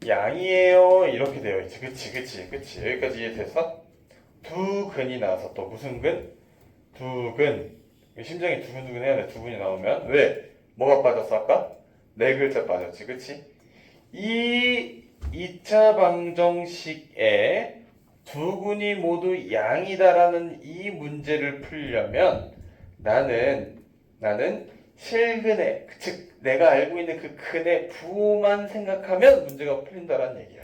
양이에요 이렇게 되어 있지. 그치. 여기까지 이해됐어? 두 근이 나와서 또 무슨 근? 두 근. 심장이 두근두근 해야 돼. 두 근이 나오면 왜? 뭐가 빠졌어 아까? 네 글자 빠졌지. 그치? 이 2차 방정식에 두 근이 모두 양이다라는 이 문제를 풀려면 나는 실근의 즉 내가 알고 있는 그 근의 부호만 생각하면 문제가 풀린다라는 얘기야.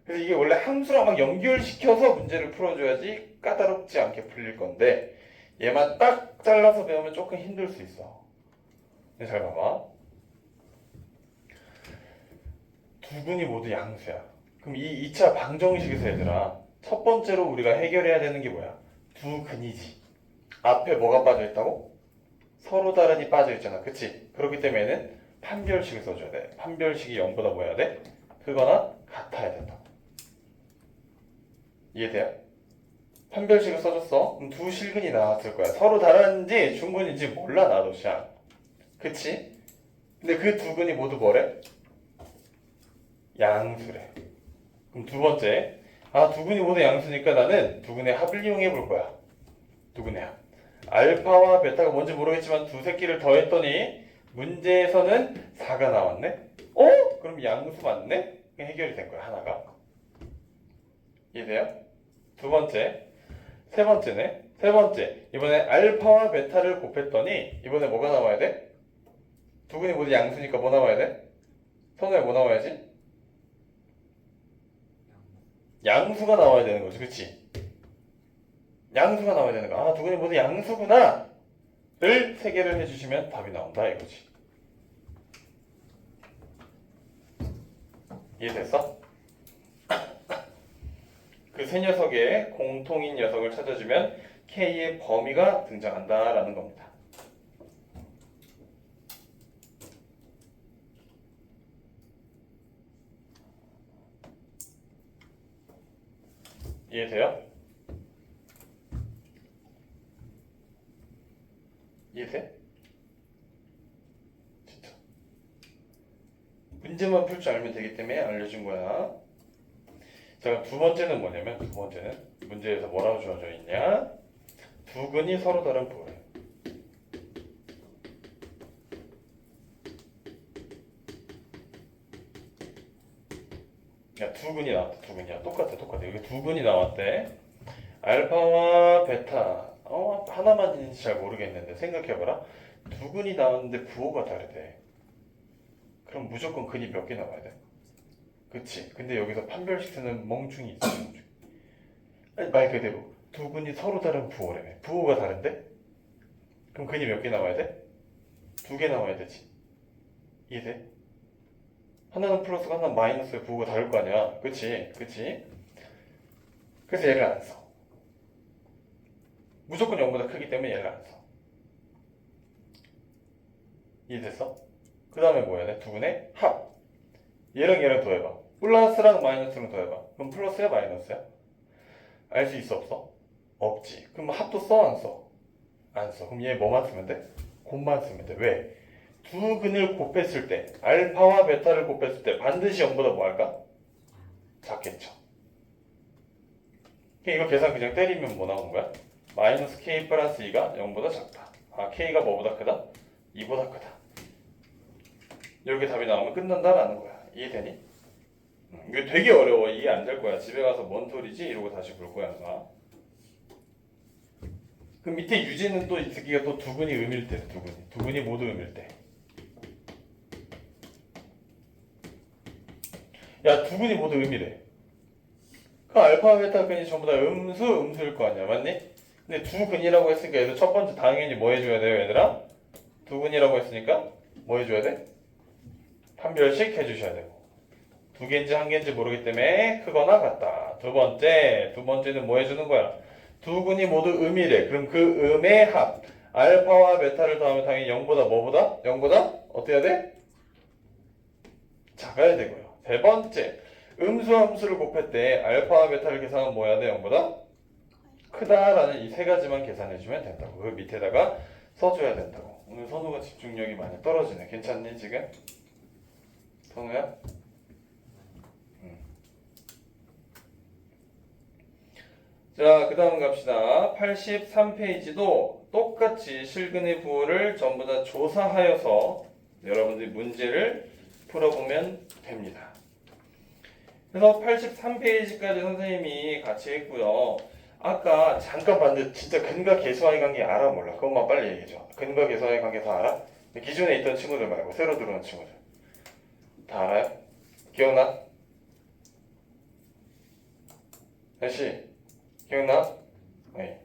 그래서 이게 원래 함수랑 막 연결시켜서 문제를 풀어줘야지 까다롭지 않게 풀릴 건데 얘만 딱 잘라서 배우면 조금 힘들 수 있어. 근데 잘 봐봐. 두 근이 모두 양수야. 그럼 이 2차 방정식에서 얘들아 첫 번째로 우리가 해결해야 되는 게 뭐야? 두 근이지. 앞에 뭐가 빠져있다고? 서로 다른이 빠져있잖아. 그치? 그렇기 때문에는 판별식을 써줘야 돼. 판별식이 0보다 뭐 해야 돼? 크거나 같아야 된다. 이해돼요? 판별식을 써줬어. 그럼 두 실근이 나왔을 거야. 서로 다른지 중근인지 몰라 나도 샤. 그치? 근데 그 두 근이 모두 뭐래? 양수래. 그럼 두 번째. 두 근이 모두 양수니까 나는 두 근의 합을 이용해 볼 거야. 두 근의 합. 알파와 베타가 뭔지 모르겠지만 두 새끼를 더했더니 문제에서는 4가 나왔네? 그럼 양수 맞네? 해결이 된 거야, 하나가. 이해돼요? 두 번째. 세 번째네. 세 번째. 이번에 알파와 베타를 곱했더니 이번에 뭐가 나와야 돼? 두 근이 모두 양수니까 뭐 나와야 돼? 선우야 뭐 나와야지? 양수가 나와야 되는 거지. 그치? 양수가 나와야 되는 거야. 두 근이 모두 양수구나 를 세 개를 해주시면 답이 나온다 이거지. 이해됐어? 그 세 녀석의 공통인 녀석을 찾아주면 K의 범위가 등장한다라는 겁니다. 이해돼요? 이해돼? 진짜. 문제만 풀 줄 알면 되기 때문에 알려준 거야. 자, 두 번째는 뭐냐면 두 번째는 문제에서 뭐라고 주어져 있냐? 두 근이 서로 다른 부호래. 야, 두 근이 나왔다. 두 근이야. 똑같아. 여기 두 근이 나왔대. 알파와 베타. 하나만인지 잘 모르겠는데 생각해봐라. 두 근이 나왔는데 부호가 다르대. 그럼 무조건 근이 몇 개 나와야 돼? 그치? 근데 여기서 판별식 쓰는 멍충이 있어. 아니, 말 그대로 두 근이 서로 다른 부호래매. 부호가 다른데? 그럼 근이 몇 개 나와야 돼? 2개 나와야 되지. 이해돼? 하나는 플러스가 하나는 마이너스의 부호가 다를 거 아니야. 그치? 그래서 얘를 안 써. 무조건 0보다 크기 때문에 얘를 안 써. 이해됐어? 그 다음에 뭐 해야 돼? 두 근의 합. 얘랑 더해봐. 플러스랑 마이너스랑 더해봐. 그럼 플러스야 마이너스야? 알 수 있어 없어? 없지. 그럼 합도 써 안 써? 안 써. 그럼 얘 뭐만 쓰면 돼? 곱만 쓰면 돼. 왜? 두 근을 곱했을 때 알파와 베타를 곱했을 때 반드시 0보다 뭐 할까? 작겠죠. 이거 계산 그냥 때리면 뭐 나오는 거야? 마이너스 k 플러스 2가 0보다 작다. 아, k가 뭐보다 크다? 2보다 크다. 이렇게 답이 나오면 끝난다라는 거야. 이해되니? 이거 되게 어려워. 이해 안 될 거야. 집에 가서 뭔 소리지? 이러고 다시 볼 거야 아마. 그 밑에 유지는 또 이 새끼가 또 두 근이 음일 때, 두 근이 모두 음일 때. 야, 두 근이 모두 음이래. 그 알파, 베타 근이 전부 다 음수일 거 아니야, 맞니? 근데 두 근이라고 했으니까 얘도 첫 번째 당연히 뭐 해줘야 돼요, 얘들아? 두 근이라고 했으니까 뭐 해줘야 돼? 판별식 해주셔야 되고. 두 개인지 한 개인지 모르기 때문에 크거나 같다. 두 번째는 뭐 해주는 거야? 두 근이 모두 음이래. 그럼 그 음의 합 알파와 베타를 더하면 당연히 0보다 뭐보다? 0보다 어떻게 해야 돼? 작아야 되고요. 세 번째, 음수와 함수를 곱할 때 알파와 베타를 계산하면 뭐 해야 돼? 0보다? 크다라는 이 세 가지만 계산해주면 된다고. 그 밑에다가 써줘야 된다고. 오늘 선우가 집중력이 많이 떨어지네. 괜찮니 지금? 선우야? 자, 그 다음 갑시다. 83페이지도 똑같이 실근의 부호를 전부 다 조사하여서 여러분들이 문제를 풀어보면 됩니다. 그래서 83페이지까지 선생님이 같이 했고요. 아까 잠깐 봤는데 진짜 근과 계수와의 관계 알아 몰라? 그것만 빨리 얘기해줘. 근과 계수와의 관계 다 알아? 기존에 있던 친구들 말고 새로 들어온 친구들 다 알아요? 기억나? 다시 기억나? 네.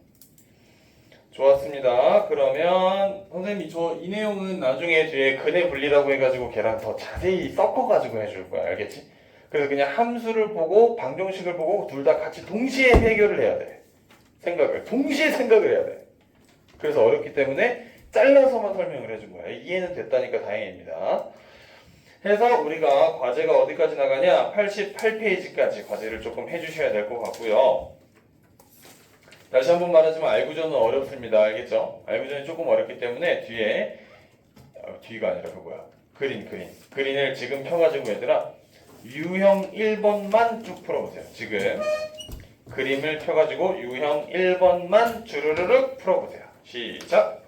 좋았습니다. 그러면 선생님이 이 내용은 나중에 뒤에 근의 분리라고 해가지고 걔랑 더 자세히 섞어가지고 해줄 거야. 알겠지? 그래서 그냥 함수를 보고 방정식을 보고 둘 다 같이 동시에 해결을 해야 돼. 동시에 생각을 해야 돼. 그래서 어렵기 때문에 잘라서만 설명을 해준 거야. 이해는 됐다니까 다행입니다. 해서 우리가 과제가 어디까지 나가냐? 88페이지까지 과제를 조금 해주셔야 될 것 같고요. 다시 한번 말하지만 알구조는 어렵습니다. 알겠죠? 알구조는 조금 어렵기 때문에 뒤가 아니라 그거야. 그린을 지금 펴가지고 얘들아 유형 1번만 쭉 풀어보세요. 지금 그림을 펴가지고 유형 1번만 주르르륵 풀어보세요. 시작!